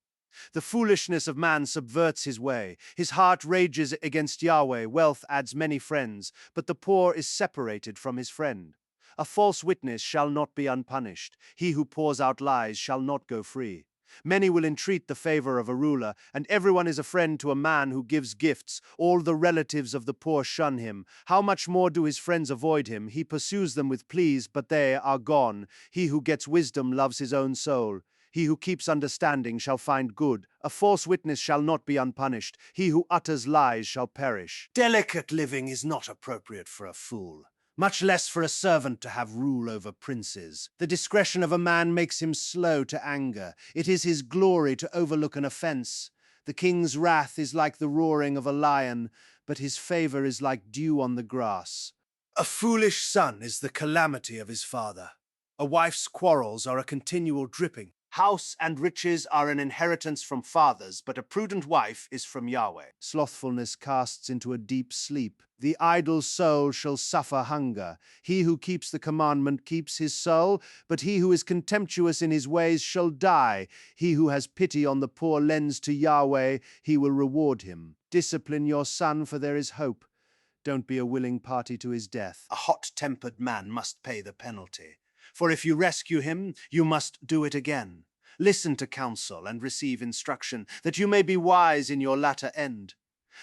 S1: The foolishness of man subverts his way. His heart rages against Yahweh. Wealth adds many friends, but the poor is separated from his friend. A false witness shall not be unpunished. He who pours out lies shall not go free. Many will entreat the favor of a ruler, and everyone is a friend to a man who gives gifts. All the relatives of the poor shun him. How much more do his friends avoid him? He pursues them with pleas, but they are gone. He who gets wisdom loves his own soul. He who keeps understanding shall find good. A false witness shall not be unpunished. He who utters lies shall perish. Delicate living is not appropriate for a fool, much less for a servant to have rule over princes. The discretion of a man makes him slow to anger. It is his glory to overlook an offense. The king's wrath is like the roaring of a lion, but his favor is like dew on the grass. A foolish son is the calamity of his father. A wife's quarrels are a continual dripping. House and riches are an inheritance from fathers, but a prudent wife is from Yahweh. Slothfulness casts into a deep sleep. The idle soul shall suffer hunger. He who keeps the commandment keeps his soul, but he who is contemptuous in his ways shall die. He who has pity on the poor lends to Yahweh. He will reward him. Discipline your son, for there is hope. Don't be a willing party to his death. A hot-tempered man must pay the penalty. For if you rescue him, you must do it again. Listen to counsel and receive instruction, that you may be wise in your latter end.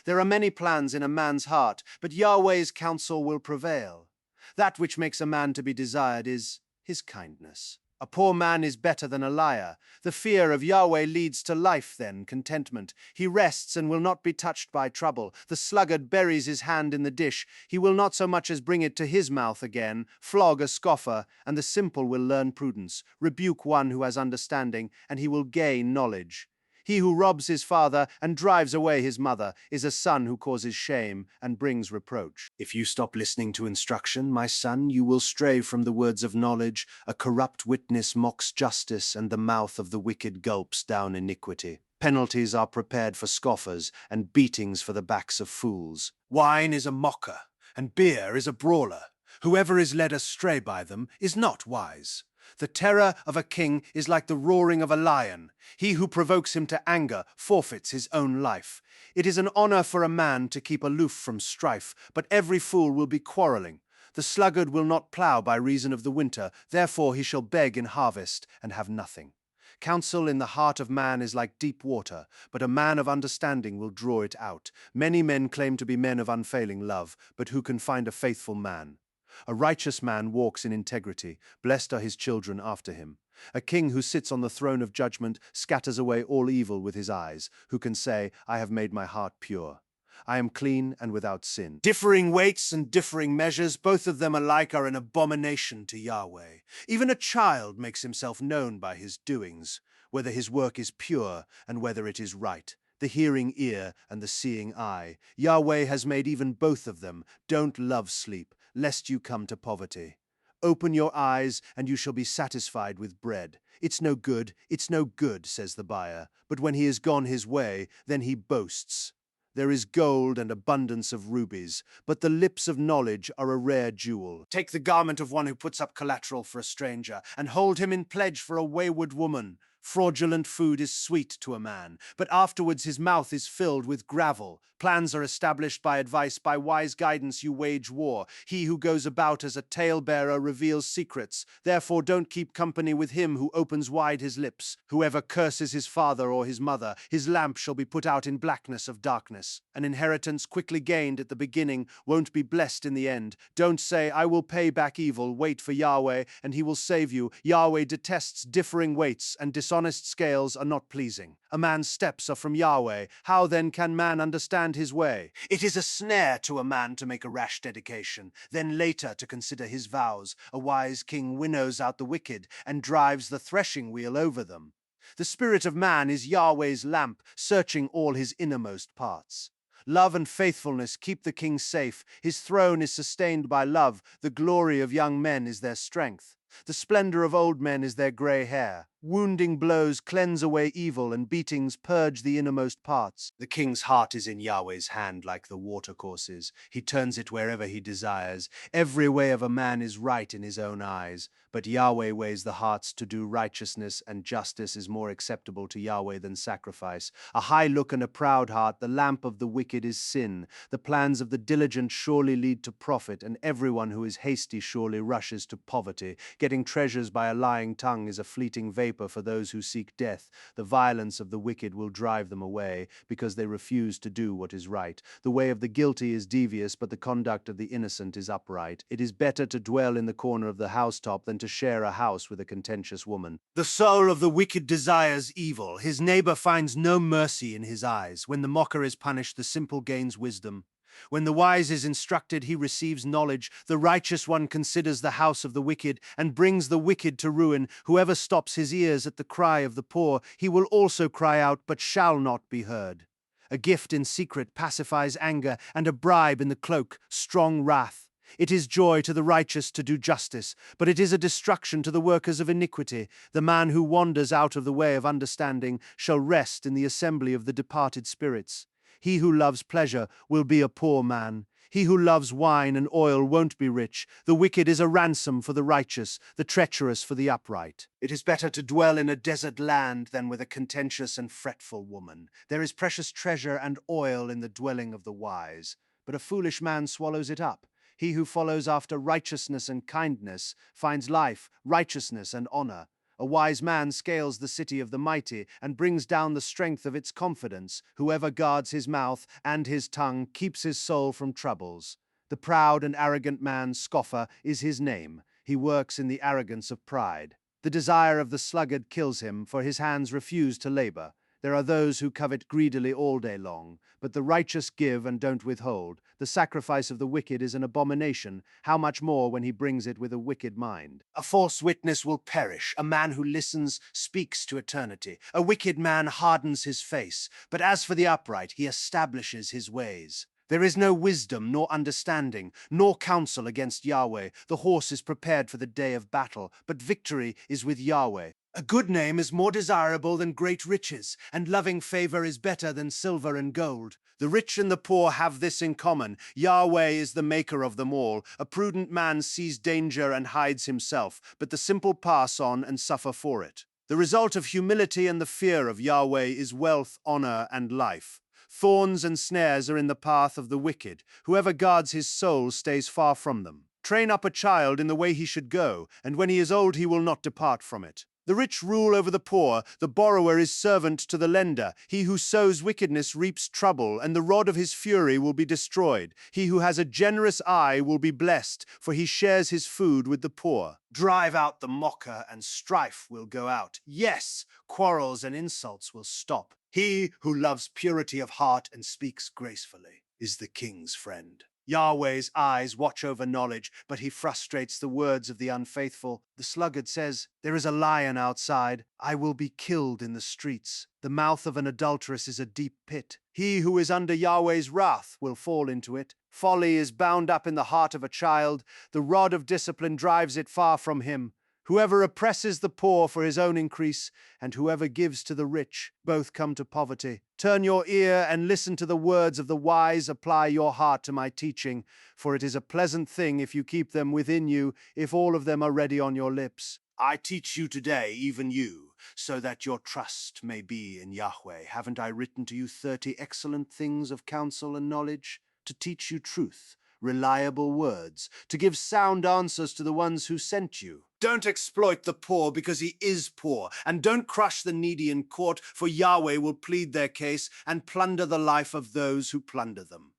S1: There are many plans in a man's heart, but Yahweh's counsel will prevail. That which makes a man to be desired is his kindness. A poor man is better than a liar. The fear of Yahweh leads to life, then, contentment. He rests and will not be touched by trouble. The sluggard buries his hand in the dish. He will not so much as bring it to his mouth again. Flog a scoffer, and the simple will learn prudence. Rebuke one who has understanding, and he will gain knowledge. He who robs his father and drives away his mother is a son who causes shame and brings reproach. If you stop listening to instruction, my son, you will stray from the words of knowledge. A corrupt witness mocks justice, and the mouth of the wicked gulps down iniquity. Penalties are prepared for scoffers, and beatings for the backs of fools. Wine is a mocker, and beer is a brawler. Whoever is led astray by them is not wise. The terror of a king is like the roaring of a lion. He who provokes him to anger forfeits his own life. It is an honor for a man to keep aloof from strife, but every fool will be quarreling. The sluggard will not plough by reason of the winter, therefore he shall beg in harvest and have nothing. Counsel in the heart of man is like deep water, but a man of understanding will draw it out. Many men claim to be men of unfailing love, but who can find a faithful man? A righteous man walks in integrity. Blessed are his children after him. A king who sits on the throne of judgment scatters away all evil with his eyes. Who can say, I have made my heart pure? I am clean and without sin. Differing weights and differing measures, both of them alike are an abomination to Yahweh. Even a child makes himself known by his doings, whether his work is pure and whether it is right. The hearing ear and the seeing eye. Yahweh has made even both of them. Don't love sleep, lest you come to poverty. Open your eyes, and you shall be satisfied with bread. It's no good, says the buyer. But when he is gone his way, then he boasts. There is gold and abundance of rubies, but the lips of knowledge are a rare jewel. Take the garment of one who puts up collateral for a stranger, and hold him in pledge for a wayward woman. Fraudulent food is sweet to a man, but afterwards his mouth is filled with gravel. Plans are established by advice, by wise guidance you wage war. He who goes about as a talebearer reveals secrets. Therefore don't keep company with him who opens wide his lips. Whoever curses his father or his mother, his lamp shall be put out in blackness of darkness. An inheritance quickly gained at the beginning won't be blessed in the end. Don't say, I will pay back evil. Wait for Yahweh, and he will save you. Yahweh detests differing weights, and dishonest scales are not pleasing. A man's steps are from Yahweh. How then can man understand his way? It is a snare to a man to make a rash dedication, then later to consider his vows. A wise king winnows out the wicked and drives the threshing wheel over them. The spirit of man is Yahweh's lamp, searching all his innermost parts. Love and faithfulness keep the king safe. His throne is sustained by love. The glory of young men is their strength. The splendor of old men is their gray hair. Wounding blows cleanse away evil, and beatings purge the innermost parts. The king's heart is in Yahweh's hand like the watercourses. He turns it wherever he desires. Every way of a man is right in his own eyes. But Yahweh weighs the hearts to do righteousness, and justice is more acceptable to Yahweh than sacrifice. A high look and a proud heart, the lamp of the wicked is sin. The plans of the diligent surely lead to profit, and everyone who is hasty surely rushes to poverty. Getting treasures by a lying tongue is a fleeting vapor for those who seek death. The violence of the wicked will drive them away, because they refuse to do what is right. The way of the guilty is devious, but the conduct of the innocent is upright. It is better to dwell in the corner of the housetop than to share a house with a contentious woman. The soul of the wicked desires evil. His neighbor finds no mercy in his eyes. When the mocker is punished, the simple gains wisdom. When the wise is instructed, he receives knowledge. The righteous one considers the house of the wicked and brings the wicked to ruin. Whoever stops his ears at the cry of the poor, he will also cry out, but shall not be heard. A gift in secret pacifies anger, and a bribe in the cloak, strong wrath. It is joy to the righteous to do justice, but it is a destruction to the workers of iniquity. The man who wanders out of the way of understanding shall rest in the assembly of the departed spirits. He who loves pleasure will be a poor man. He who loves wine and oil won't be rich. The wicked is a ransom for the righteous, the treacherous for the upright. It is better to dwell in a desert land than with a contentious and fretful woman. There is precious treasure and oil in the dwelling of the wise, but a foolish man swallows it up. He who follows after righteousness and kindness finds life, righteousness, and honor. A wise man scales the city of the mighty and brings down the strength of its confidence. Whoever guards his mouth and his tongue keeps his soul from troubles. The proud and arrogant man, scoffer, is his name. He works in the arrogance of pride. The desire of the sluggard kills him, for his hands refuse to labor. There are those who covet greedily all day long, but the righteous give and don't withhold. The sacrifice of the wicked is an abomination, how much more when he brings it with a wicked mind. A false witness will perish. A man who listens speaks to eternity. A wicked man hardens his face, but as for the upright, he establishes his ways. There is no wisdom, nor understanding, nor counsel against Yahweh. The horse is prepared for the day of battle, but victory is with Yahweh. A good name is more desirable than great riches, and loving favor is better than silver and gold. The rich and the poor have this in common. Yahweh is the maker of them all. A prudent man sees danger and hides himself, but the simple pass on and suffer for it. The result of humility and the fear of Yahweh is wealth, honor, and life. Thorns and snares are in the path of the wicked. Whoever guards his soul stays far from them. Train up a child in the way he should go, and when he is old he will not depart from it. The rich rule over the poor, the borrower is servant to the lender. He who sows wickedness reaps trouble, and the rod of his fury will be destroyed. He who has a generous eye will be blessed, for he shares his food with the poor. Drive out the mocker, and strife will go out. Yes, quarrels and insults will stop. He who loves purity of heart and speaks gracefully is the king's friend. Yahweh's eyes watch over knowledge, but he frustrates the words of the unfaithful. The sluggard says, "There is a lion outside. I will be killed in the streets." The mouth of an adulteress is a deep pit. He who is under Yahweh's wrath will fall into it. Folly is bound up in the heart of a child. The rod of discipline drives it far from him. Whoever oppresses the poor for his own increase, and whoever gives to the rich, both come to poverty. Turn your ear and listen to the words of the wise. Apply your heart to my teaching, for it is a pleasant thing if you keep them within you, if all of them are ready on your lips. I teach you today, even you, so that your trust may be in Yahweh. Haven't I written to you 30 excellent things of counsel and knowledge, to teach you truth, reliable words, to give sound answers to the ones who sent you? Don't exploit the poor because he is poor, and don't crush the needy in court, for Yahweh will plead their case and plunder the life of those who plunder them.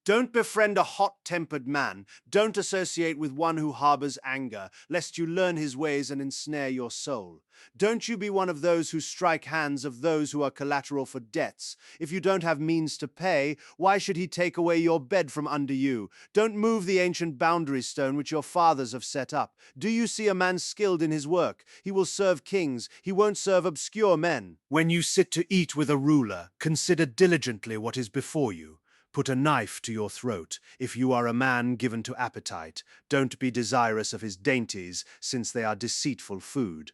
S1: Don't befriend a hot-tempered man. Don't associate with one who harbors anger, lest you learn his ways and ensnare your soul. Don't you be one of those who strike hands of those who are collateral for debts. If you don't have means to pay, why should he take away your bed from under you? Don't move the ancient boundary stone which your fathers have set up. Do you see a man skilled in his work? He will serve kings. He won't serve obscure men. When you sit to eat with a ruler, consider diligently what is before you. Put a knife to your throat. If you are a man given to appetite, don't be desirous of his dainties, since they are deceitful food.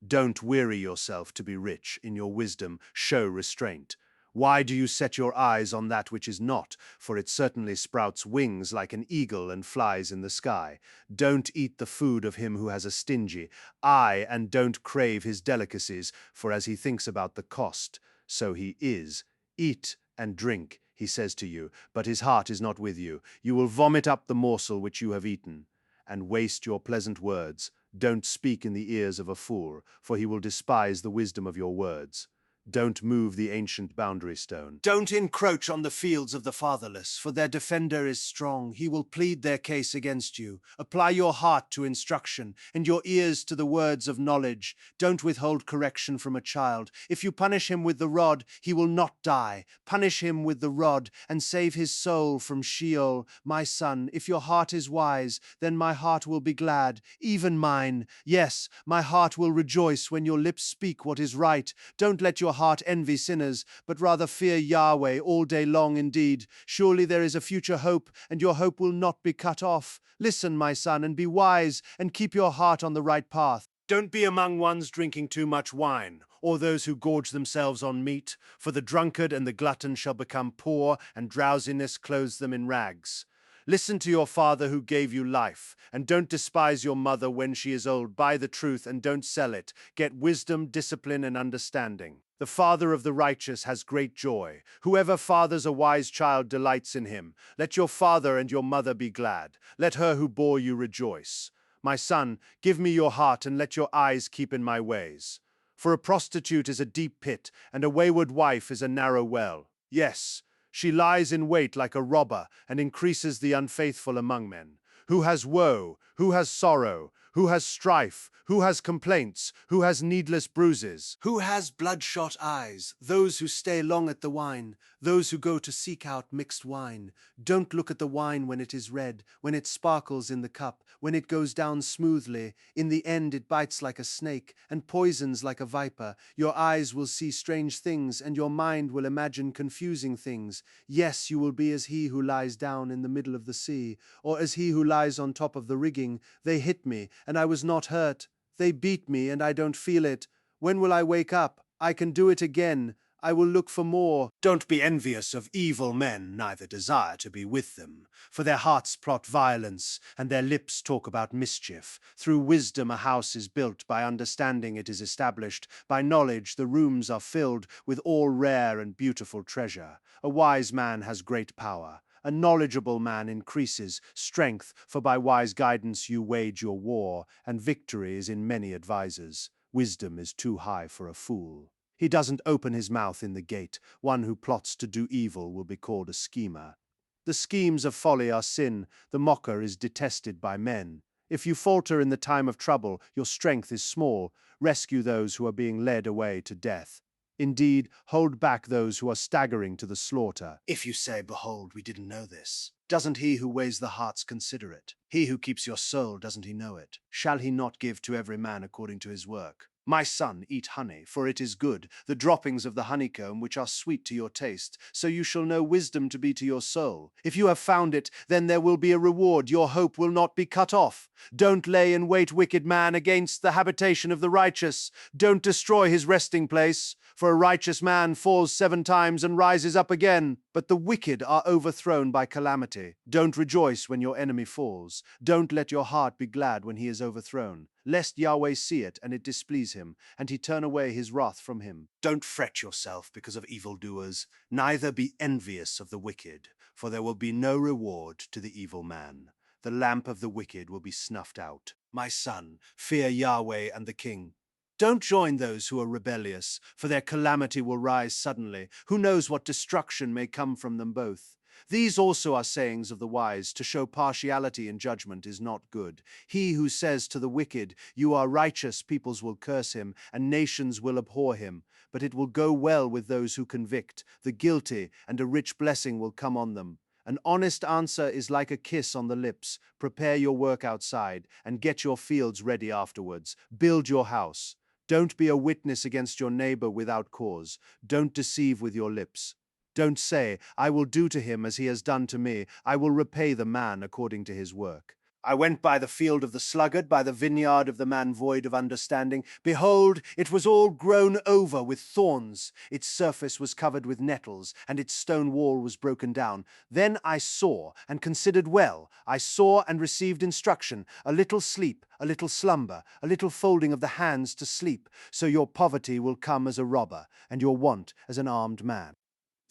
S1: Don't weary yourself to be rich. In your wisdom, show restraint. Why do you set your eyes on that which is not? For it certainly sprouts wings like an eagle and flies in the sky. Don't eat the food of him who has a stingy eye, and don't crave his delicacies, for as he thinks about the cost, so he is. Eat and drink, he says to you, but his heart is not with you. You will vomit up the morsel which you have eaten, and waste your pleasant words. Don't speak in the ears of a fool, for he will despise the wisdom of your words. Don't move the ancient boundary stone. Don't encroach on the fields of the fatherless, for their defender is strong. He will plead their case against you. Apply your heart to instruction, and your ears to the words of knowledge. Don't withhold correction from a child. If you punish him with the rod, he will not die. Punish him with the rod, and save his soul from Sheol. My son, if your heart is wise, then my heart will be glad, even mine. Yes, my heart will rejoice when your lips speak what is right. Don't let your heart envy sinners, but rather fear Yahweh all day long indeed. Surely there is a future hope, and your hope will not be cut off. Listen, my son, and be wise, and keep your heart on the right path. Don't be among ones drinking too much wine, or those who gorge themselves on meat, for the drunkard and the glutton shall become poor, and drowsiness clothes them in rags. Listen to your father who gave you life, and don't despise your mother when she is old. Buy the truth and don't sell it. Get wisdom, discipline, and understanding. The father of the righteous has great joy. Whoever fathers a wise child delights in him. Let your father and your mother be glad. Let her who bore you rejoice. My son, give me your heart and let your eyes keep in my ways. For a prostitute is a deep pit, and a wayward wife is a narrow well. Yes, she lies in wait like a robber, and increases the unfaithful among men. Who has woe? Who has sorrow? Who has strife? Who has complaints? Who has needless bruises? Who has bloodshot eyes? Those who stay long at the wine, those who go to seek out mixed wine. Don't look at the wine when it is red, when it sparkles in the cup, when it goes down smoothly. In the end it bites like a snake and poisons like a viper. Your eyes will see strange things, and your mind will imagine confusing things. Yes, you will be as he who lies down in the middle of the sea, or as he who lies on top of the rigging. They hit me, and I was not hurt. They beat me, and I don't feel it. When will I wake up? I can do it again. I will look for more. Don't be envious of evil men, neither desire to be with them. For their hearts plot violence, and their lips talk about mischief. Through wisdom a house is built, by understanding it is established. By knowledge the rooms are filled with all rare and beautiful treasure. A wise man has great power. A knowledgeable man increases strength, for by wise guidance you wage your war, and victory is in many advisers. Wisdom is too high for a fool. He doesn't open his mouth in the gate. One who plots to do evil will be called a schemer. The schemes of folly are sin. The mocker is detested by men. If you falter in the time of trouble, your strength is small. Rescue those who are being led away to death. Indeed, hold back those who are staggering to the slaughter. If you say, "Behold, we didn't know this," doesn't he who weighs the hearts consider it? He who keeps your soul, doesn't he know it? Shall he not give to every man according to his work? My son, eat honey, for it is good, the droppings of the honeycomb, which are sweet to your taste. So you shall know wisdom to be to your soul. If you have found it, then there will be a reward. Your hope will not be cut off. Don't lay in wait, wicked man, against the habitation of the righteous. Don't destroy his resting place. For a righteous man falls 7 times and rises up again. But the wicked are overthrown by calamity. Don't rejoice when your enemy falls. Don't let your heart be glad when he is overthrown, lest Yahweh see it and it displease him, and he turn away his wrath from him. Don't fret yourself because of evildoers, neither be envious of the wicked, for there will be no reward to the evil man. The lamp of the wicked will be snuffed out. My son, fear Yahweh and the king. Don't join those who are rebellious, for their calamity will rise suddenly. Who knows what destruction may come from them both? These also are sayings of the wise. To show partiality in judgment is not good. He who says to the wicked, "You are righteous," peoples will curse him, and nations will abhor him. But it will go well with those who convict the guilty, and a rich blessing will come on them. An honest answer is like a kiss on the lips. Prepare your work outside, and get your fields ready afterwards. Build your house. Don't be a witness against your neighbor without cause. Don't deceive with your lips. Don't say, "I will do to him as he has done to me. I will repay the man according to his work." I went by the field of the sluggard, by the vineyard of the man void of understanding. Behold, it was all grown over with thorns. Its surface was covered with nettles, and its stone wall was broken down. Then I saw and considered well. I saw and received instruction. A little sleep, a little slumber, a little folding of the hands to sleep. So your poverty will come as a robber, and your want as an armed man.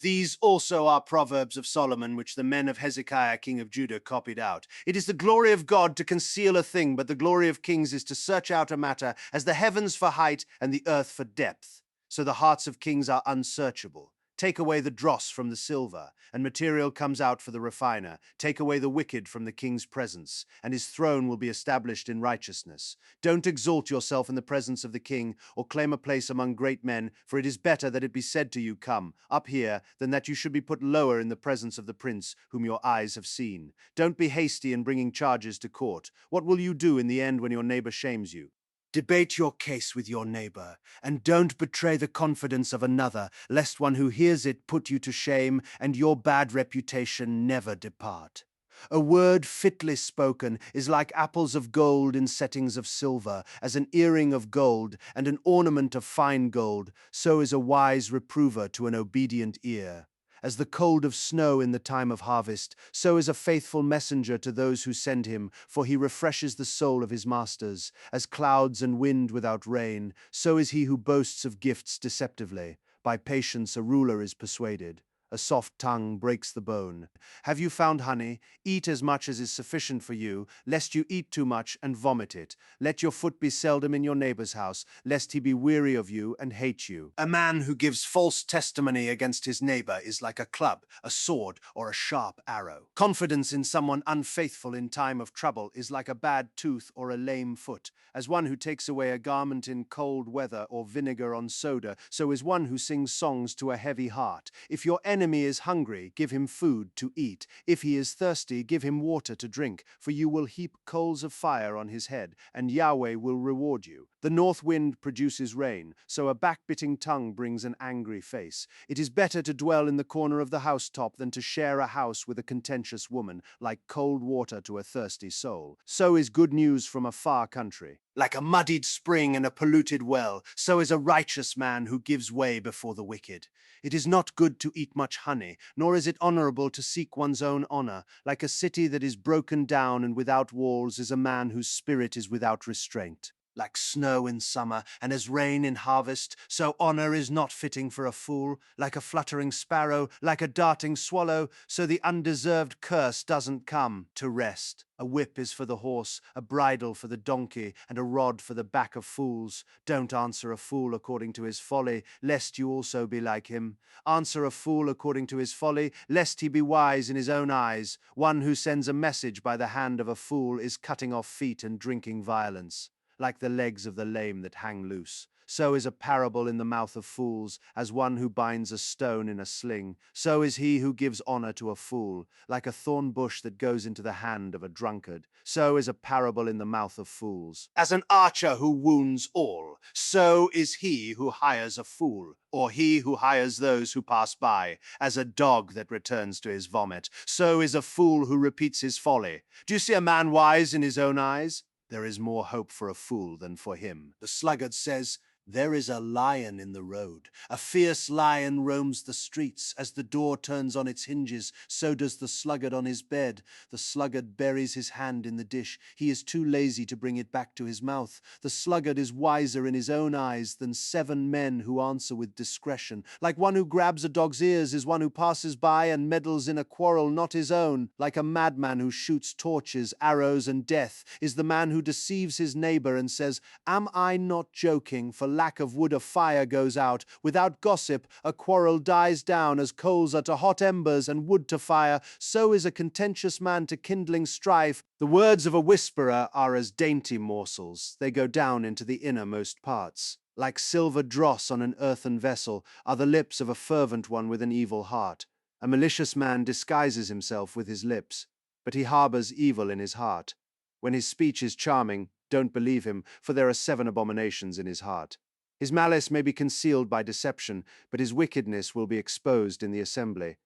S1: These also are Proverbs of Solomon, which the men of Hezekiah, king of Judah, copied out. It is the glory of God to conceal a thing, but the glory of kings is to search out a matter, as the heavens for height and the earth for depth. So the hearts of kings are unsearchable. Take away the dross from the silver, and material comes out for the refiner. Take away the wicked from the king's presence, and his throne will be established in righteousness. Don't exalt yourself in the presence of the king, or claim a place among great men, for it is better that it be said to you, "Come up here," than that you should be put lower in the presence of the prince whom your eyes have seen. Don't be hasty in bringing charges to court. What will you do in the end when your neighbor shames you? Debate your case with your neighbor, and don't betray the confidence of another, lest one who hears it put you to shame, and your bad reputation never depart. A word fitly spoken is like apples of gold in settings of silver, as an earring of gold and an ornament of fine gold, so is a wise reprover to an obedient ear. As the cold of snow in the time of harvest, so is a faithful messenger to those who send him, for he refreshes the soul of his masters. As clouds and wind without rain, so is he who boasts of gifts deceptively. By patience a ruler is persuaded. A soft tongue breaks the bone. Have you found honey? Eat as much as is sufficient for you, lest you eat too much and vomit it. Let your foot be seldom in your neighbor's house, lest he be weary of you and hate you. A man who gives false testimony against his neighbor is like a club, a sword, or a sharp arrow. Confidence in someone unfaithful in time of trouble is like a bad tooth or a lame foot. As one who takes away a garment in cold weather or vinegar on soda, so is one who sings songs to a heavy heart. If your enemy is hungry, give him food to eat. If he is thirsty, give him water to drink, for you will heap coals of fire on his head, and Yahweh will reward you. The north wind produces rain, so a backbiting tongue brings an angry face. It is better to dwell in the corner of the housetop than to share a house with a contentious woman, like cold water to a thirsty soul. So is good news from a far country. Like a muddied spring and a polluted well, so is a righteous man who gives way before the wicked. It is not good to eat much honey, nor is it honorable to seek one's own honor. Like a city that is broken down and without walls is a man whose spirit is without restraint. Like snow in summer and as rain in harvest, so honor is not fitting for a fool. Like a fluttering sparrow, like a darting swallow, so the undeserved curse doesn't come to rest. A whip is for the horse, a bridle for the donkey, and a rod for the back of fools. Don't answer a fool according to his folly, lest you also be like him. Answer a fool according to his folly, lest he be wise in his own eyes. One who sends a message by the hand of a fool is cutting off feet and drinking violence. Like the legs of the lame that hang loose. So is a parable in the mouth of fools, as one who binds a stone in a sling. So is he who gives honor to a fool, like a thorn bush that goes into the hand of a drunkard. So is a parable in the mouth of fools. As an archer who wounds all, so is he who hires a fool, or he who hires those who pass by. As a dog that returns to his vomit, so is a fool who repeats his folly. Do you see a man wise in his own eyes? There is more hope for a fool than for him. The sluggard says, there is a lion in the road. A fierce lion roams the streets. As the door turns on its hinges, so does the sluggard on his bed. The sluggard buries his hand in the dish. He is too lazy to bring it back to his mouth. The sluggard is wiser in his own eyes than 7 men who answer with discretion. Like one who grabs a dog's ears is one who passes by and meddles in a quarrel not his own. Like a madman who shoots torches, arrows, and death is the man who deceives his neighbor and says, am I not joking? For lack of wood a fire goes out. Without gossip a quarrel dies down. As coals are to hot embers and wood to fire, so is a contentious man to kindling strife. The words of a whisperer are as dainty morsels. They go down into the innermost parts. Like silver dross on an earthen vessel are the lips of a fervent one with an evil heart. A malicious man disguises himself with his lips, but he harbors evil in his heart. When his speech is charming, don't believe him, for there are 7 abominations in his heart. His malice may be concealed by deception, but his wickedness will be exposed in the assembly.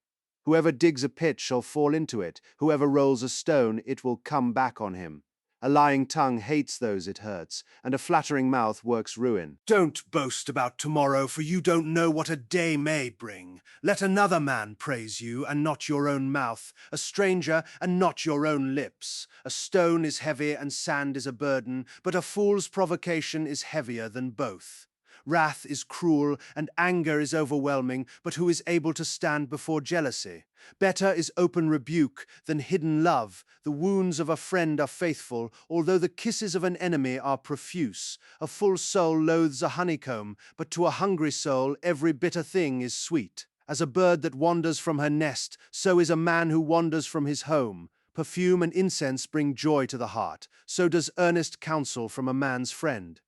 S1: Whoever digs a pit shall fall into it. Whoever rolls a stone, it will come back on him. A lying tongue hates those it hurts, and a flattering mouth works ruin. Don't boast about tomorrow, for you don't know what a day may bring. Let another man praise you, and not your own mouth, a stranger, and not your own lips. A stone is heavy, and sand is a burden, but a fool's provocation is heavier than both. Wrath is cruel, and anger is overwhelming, but who is able to stand before jealousy? Better is open rebuke than hidden love. The wounds of a friend are faithful, although the kisses of an enemy are profuse. A full soul loathes a honeycomb, but to a hungry soul every bitter thing is sweet. As a bird that wanders from her nest, so is a man who wanders from his home. Perfume and incense bring joy to the heart, so does earnest counsel from a man's friend.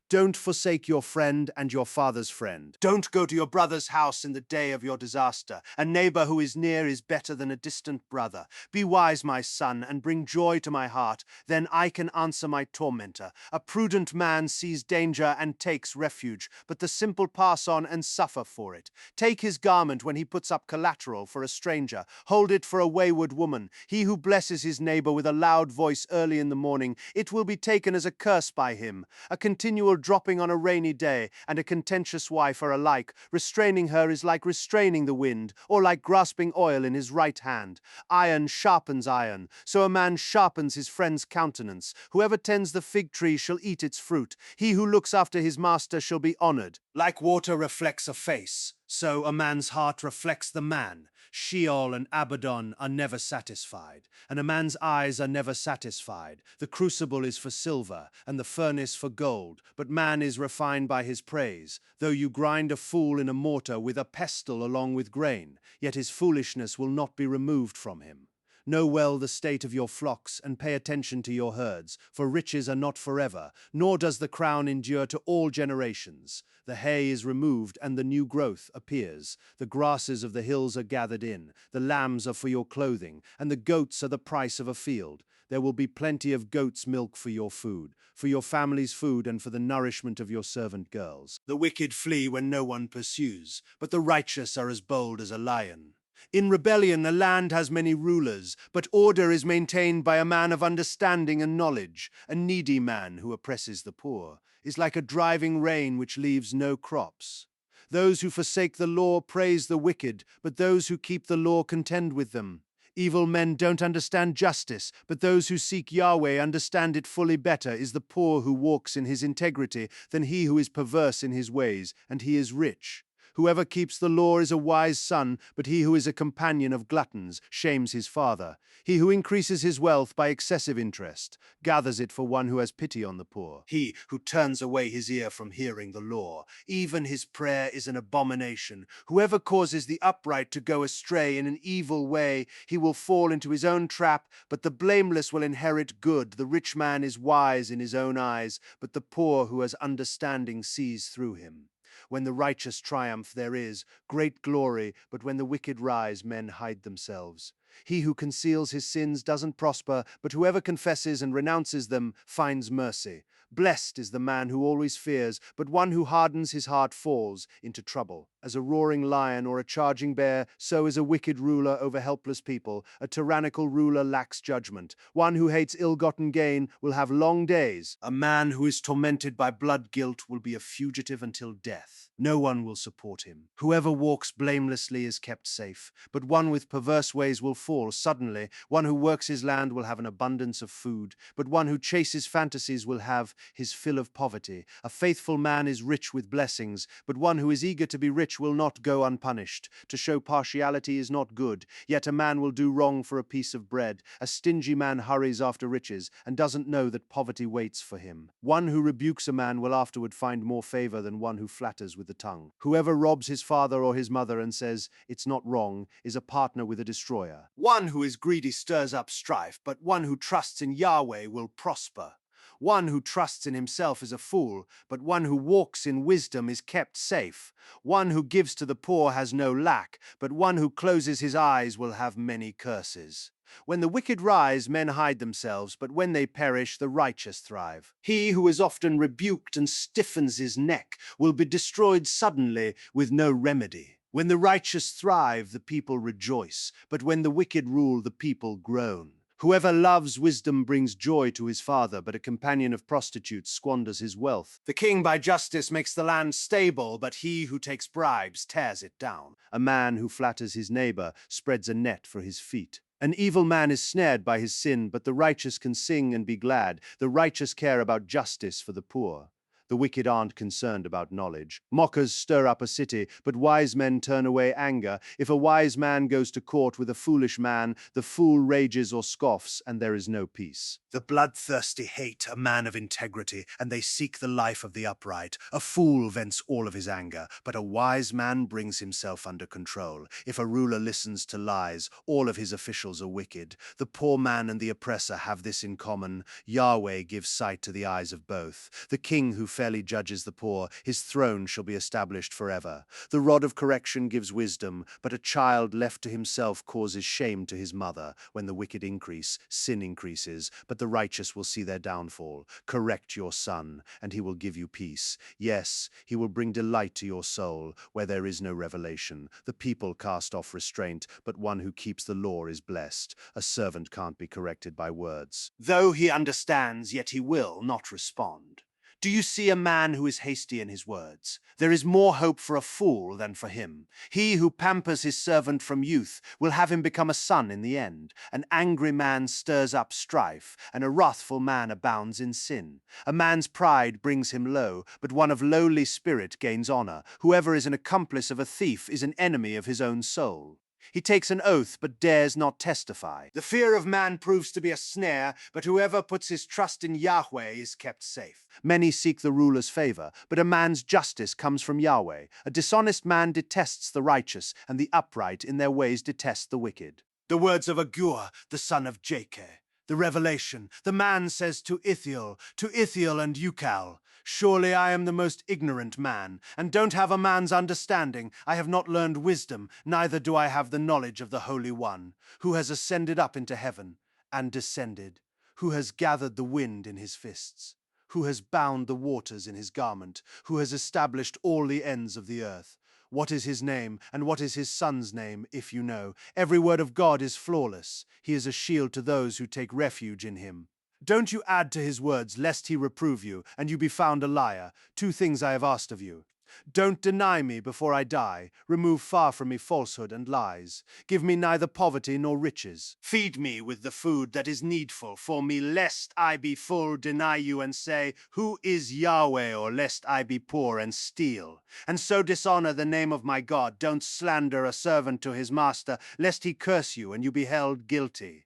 S1: Don't forsake your friend and your father's friend. Don't go to your brother's house in the day of your disaster. A neighbor who is near is better than a distant brother. Be wise, my son, and bring joy to my heart. Then I can answer my tormentor. A prudent man sees danger and takes refuge, but the simple pass on and suffer for it. Take his garment when he puts up collateral for a stranger. Hold it for a wayward woman. He who blesses his neighbor with a loud voice early in the morning, it will be taken as a curse by him. A continual dropping on a rainy day and a contentious wife are alike. Restraining her is like restraining the wind, or like grasping oil in his right hand. Iron sharpens iron, so a man sharpens his friend's countenance. Whoever tends the fig tree shall eat its fruit. He who looks after his master shall be honored. Like water reflects a face, So a man's heart reflects the man. Sheol and Abaddon are never satisfied, and a man's eyes are never satisfied. The crucible is for silver, and the furnace for gold, but man is refined by his praise. Though you grind a fool in a mortar with a pestle along with grain, yet his foolishness will not be removed from him. Know well the state of your flocks, and pay attention to your herds, for riches are not forever, nor does the crown endure to all generations. The hay is removed, and the new growth appears. The grasses of the hills are gathered in, the lambs are for your clothing, and the goats are the price of a field. There will be plenty of goat's milk for your food, for your family's food, and for the nourishment of your servant girls. The wicked flee when no one pursues, but the righteous are as bold as a lion. In rebellion, the land has many rulers, but order is maintained by a man of understanding and knowledge. A needy man who oppresses the poor is like a driving rain which leaves no crops. Those who forsake the law praise the wicked, but those who keep the law contend with them. Evil men don't understand justice, but those who seek Yahweh understand it fully. Better is the poor who walks in his integrity than he who is perverse in his ways, and he is rich. Whoever keeps the law is a wise son, but he who is a companion of gluttons shames his father. He who increases his wealth by excessive interest gathers it for one who has pity on the poor. He who turns away his ear from hearing the law, even his prayer is an abomination. Whoever causes the upright to go astray in an evil way, he will fall into his own trap, but the blameless will inherit good. The rich man is wise in his own eyes, but the poor who has understanding sees through him. When the righteous triumph, there is great glory, but when the wicked rise, men hide themselves. He who conceals his sins doesn't prosper, but whoever confesses and renounces them finds mercy. Blessed is the man who always fears, but one who hardens his heart falls into trouble. As a roaring lion or a charging bear, so is a wicked ruler over helpless people. A tyrannical ruler lacks judgment. One who hates ill-gotten gain will have long days. A man who is tormented by blood guilt will be a fugitive until death. No one will support him. Whoever walks blamelessly is kept safe, but one with perverse ways will fall suddenly. One who works his land will have an abundance of food, but one who chases fantasies will have his fill of poverty. A faithful man is rich with blessings, but one who is eager to be rich will not go unpunished. To show partiality is not good, yet a man will do wrong for a piece of bread. A stingy man hurries after riches and doesn't know that poverty waits for him. One who rebukes a man will afterward find more favor than one who flatters with the tongue. Whoever robs his father or his mother and says, "It's not wrong," is a partner with a destroyer. One who is greedy stirs up strife, but one who trusts in Yahweh will prosper. One who trusts in himself is a fool, but one who walks in wisdom is kept safe. One who gives to the poor has no lack, but one who closes his eyes will have many curses. When the wicked rise, men hide themselves, but when they perish, the righteous thrive. He who is often rebuked and stiffens his neck will be destroyed suddenly with no remedy. When the righteous thrive, the people rejoice, but when the wicked rule, the people groan. Whoever loves wisdom brings joy to his father, but a companion of prostitutes squanders his wealth. The king by justice makes the land stable, but he who takes bribes tears it down. A man who flatters his neighbor spreads a net for his feet. An evil man is snared by his sin, but the righteous can sing and be glad. The righteous care about justice for the poor. The wicked aren't concerned about knowledge. Mockers stir up a city, but wise men turn away anger. If a wise man goes to court with a foolish man, the fool rages or scoffs, and there is no peace. The bloodthirsty hate a man of integrity, and they seek the life of the upright. A fool vents all of his anger, but a wise man brings himself under control. If a ruler listens to lies, all of his officials are wicked. The poor man and the oppressor have this in common. Yahweh gives sight to the eyes of both. The king who fairly judges the poor, his throne shall be established forever. The rod of correction gives wisdom, but a child left to himself causes shame to his mother. When the wicked increase, sin increases, but the righteous will see their downfall. Correct your son, and he will give you peace. Yes, he will bring delight to your soul, where there is no revelation. The people cast off restraint, but one who keeps the law is blessed. A servant can't be corrected by words. Though he understands, yet he will not respond. Do you see a man who is hasty in his words? There is more hope for a fool than for him. He who pampers his servant from youth will have him become a son in the end. An angry man stirs up strife, and a wrathful man abounds in sin. A man's pride brings him low, but one of lowly spirit gains honor. Whoever is an accomplice of a thief is an enemy of his own soul. He takes an oath but dares not testify. The fear of man proves to be a snare, but whoever puts his trust in Yahweh is kept safe. Many seek the ruler's favor, but a man's justice comes from Yahweh. A dishonest man detests the righteous, and the upright in their ways detest the wicked. The words of Agur, the son of Jakeh. The revelation. The man says to Ithiel and Ukal, surely I am the most ignorant man, and don't have a man's understanding. I have not learned wisdom, neither do I have the knowledge of the Holy One, who has ascended up into heaven, and descended, who has gathered the wind in his fists, who has bound the waters in his garment, who has established all the ends of the earth. What is his name, and what is his son's name, if you know? Every word of God is flawless. He is a shield to those who take refuge in him. Don't you add to his words, lest he reprove you, and you be found a liar. 2 things I have asked of you. Don't deny me before I die. Remove far from me falsehood and lies. Give me neither poverty nor riches. Feed me with the food that is needful for me, lest I be full, deny you and say, who is Yahweh? Or lest I be poor and steal, and so dishonor the name of my God. Don't slander a servant to his master, lest he curse you and you be held guilty.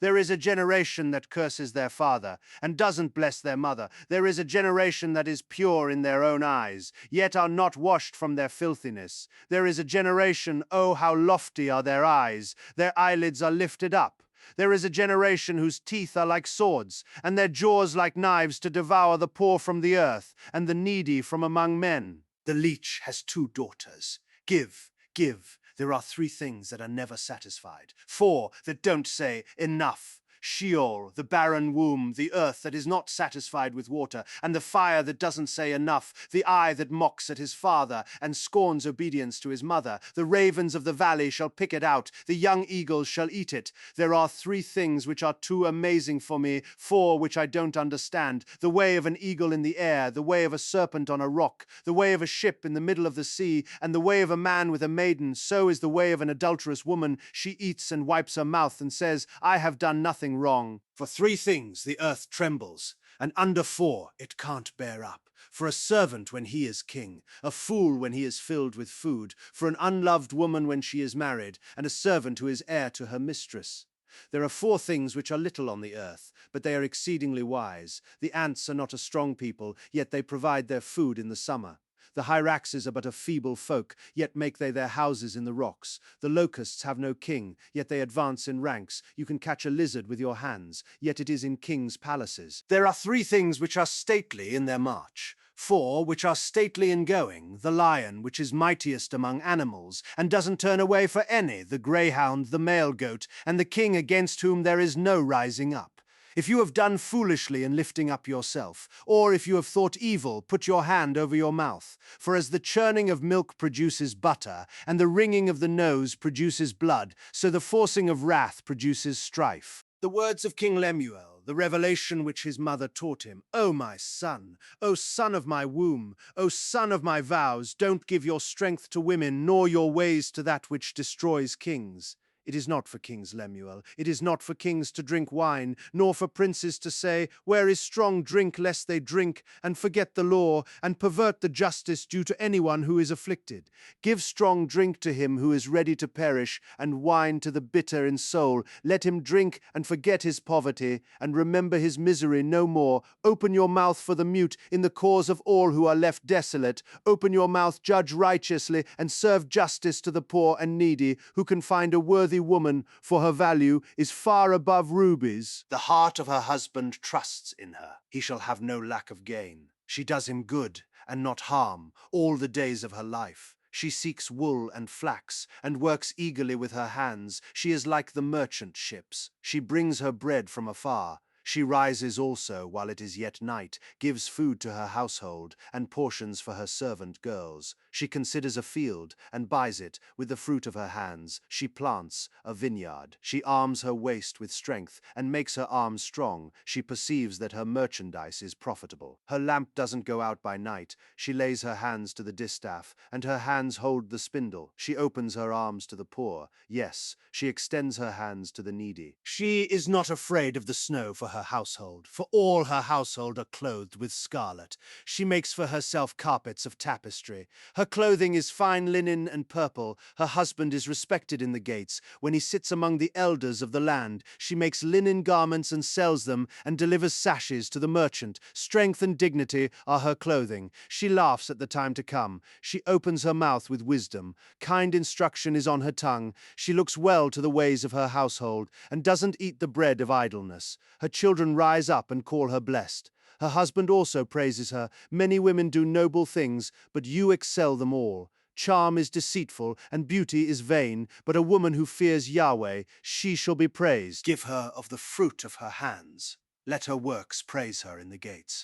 S1: There is a generation that curses their father, and doesn't bless their mother. There is a generation that is pure in their own eyes, yet are not washed from their filthiness. There is a generation, oh, how lofty are their eyes! Their eyelids are lifted up. There is a generation whose teeth are like swords, and their jaws like knives to devour the poor from the earth, and the needy from among men. The leech has 2 daughters. Give, give. There are 3 things that are never satisfied, 4 that don't say enough. Sheol, the barren womb, the earth that is not satisfied with water, and the fire that doesn't say enough, the eye that mocks at his father and scorns obedience to his mother. The ravens of the valley shall pick it out, the young eagles shall eat it. There are 3 things which are too amazing for me, 4 which I don't understand. The way of an eagle in the air, the way of a serpent on a rock, the way of a ship in the middle of the sea, and the way of a man with a maiden. So is the way of an adulterous woman. She eats and wipes her mouth and says, I have done nothing wrong. For 3 things the earth trembles, and under 4 it can't bear up. For a servant when he is king, a fool when he is filled with food, for an unloved woman when she is married, and a servant who is heir to her mistress. There are 4 things which are little on the earth, but they are exceedingly wise. The ants are not a strong people, yet they provide their food in the summer. The hyraxes are but a feeble folk, yet make they their houses in the rocks. The locusts have no king, yet they advance in ranks. You can catch a lizard with your hands, yet it is in kings' palaces. There are 3 things which are stately in their march, 4 which are stately in going: the lion, which is mightiest among animals, and doesn't turn away for any, the greyhound, the male goat, and the king against whom there is no rising up. If you have done foolishly in lifting up yourself, or if you have thought evil, put your hand over your mouth. For as the churning of milk produces butter, and the wringing of the nose produces blood, so the forcing of wrath produces strife. The words of King Lemuel, the revelation which his mother taught him. O my son, O son of my womb, O son of my vows, don't give your strength to women, nor your ways to that which destroys kings. It is not for kings, Lemuel. It is not for kings to drink wine, nor for princes to say, where is strong drink, lest they drink, and forget the law, and pervert the justice due to anyone who is afflicted. Give strong drink to him who is ready to perish, and wine to the bitter in soul. Let him drink and forget his poverty, and remember his misery no more. Open your mouth for the mute, in the cause of all who are left desolate. Open your mouth, judge righteously, and serve justice to the poor and needy, who can find a worthy woman, for her value is far above rubies. The heart of her husband trusts in her. He shall have no lack of gain. She does him good and not harm all the days of her life. She seeks wool and flax, and works eagerly with her hands. She is like the merchant ships. She brings her bread from afar. She rises also while it is yet night, gives food to her household, and portions for her servant girls. She considers a field, and buys it, with the fruit of her hands. She plants a vineyard. She arms her waist with strength, and makes her arms strong. She perceives that her merchandise is profitable. Her lamp doesn't go out by night. She lays her hands to the distaff, and her hands hold the spindle. She opens her arms to the poor. Yes, she extends her hands to the needy. She is not afraid of the snow for her household, for all her household are clothed with scarlet. She makes for herself carpets of tapestry. Her clothing is fine linen and purple. Her husband is respected in the gates. When he sits among the elders of the land, she makes linen garments and sells them, and delivers sashes to the merchant. Strength and dignity are her clothing. She laughs at the time to come. She opens her mouth with wisdom. Kind instruction is on her tongue. She looks well to the ways of her household, and doesn't eat the bread of idleness. Her children rise up and call her blessed. Her husband also praises her. Many women do noble things, but you excel them all. Charm is deceitful, and beauty is vain, but a woman who fears Yahweh, she shall be praised. Give her of the fruit of her hands. Let her works praise her in the gates.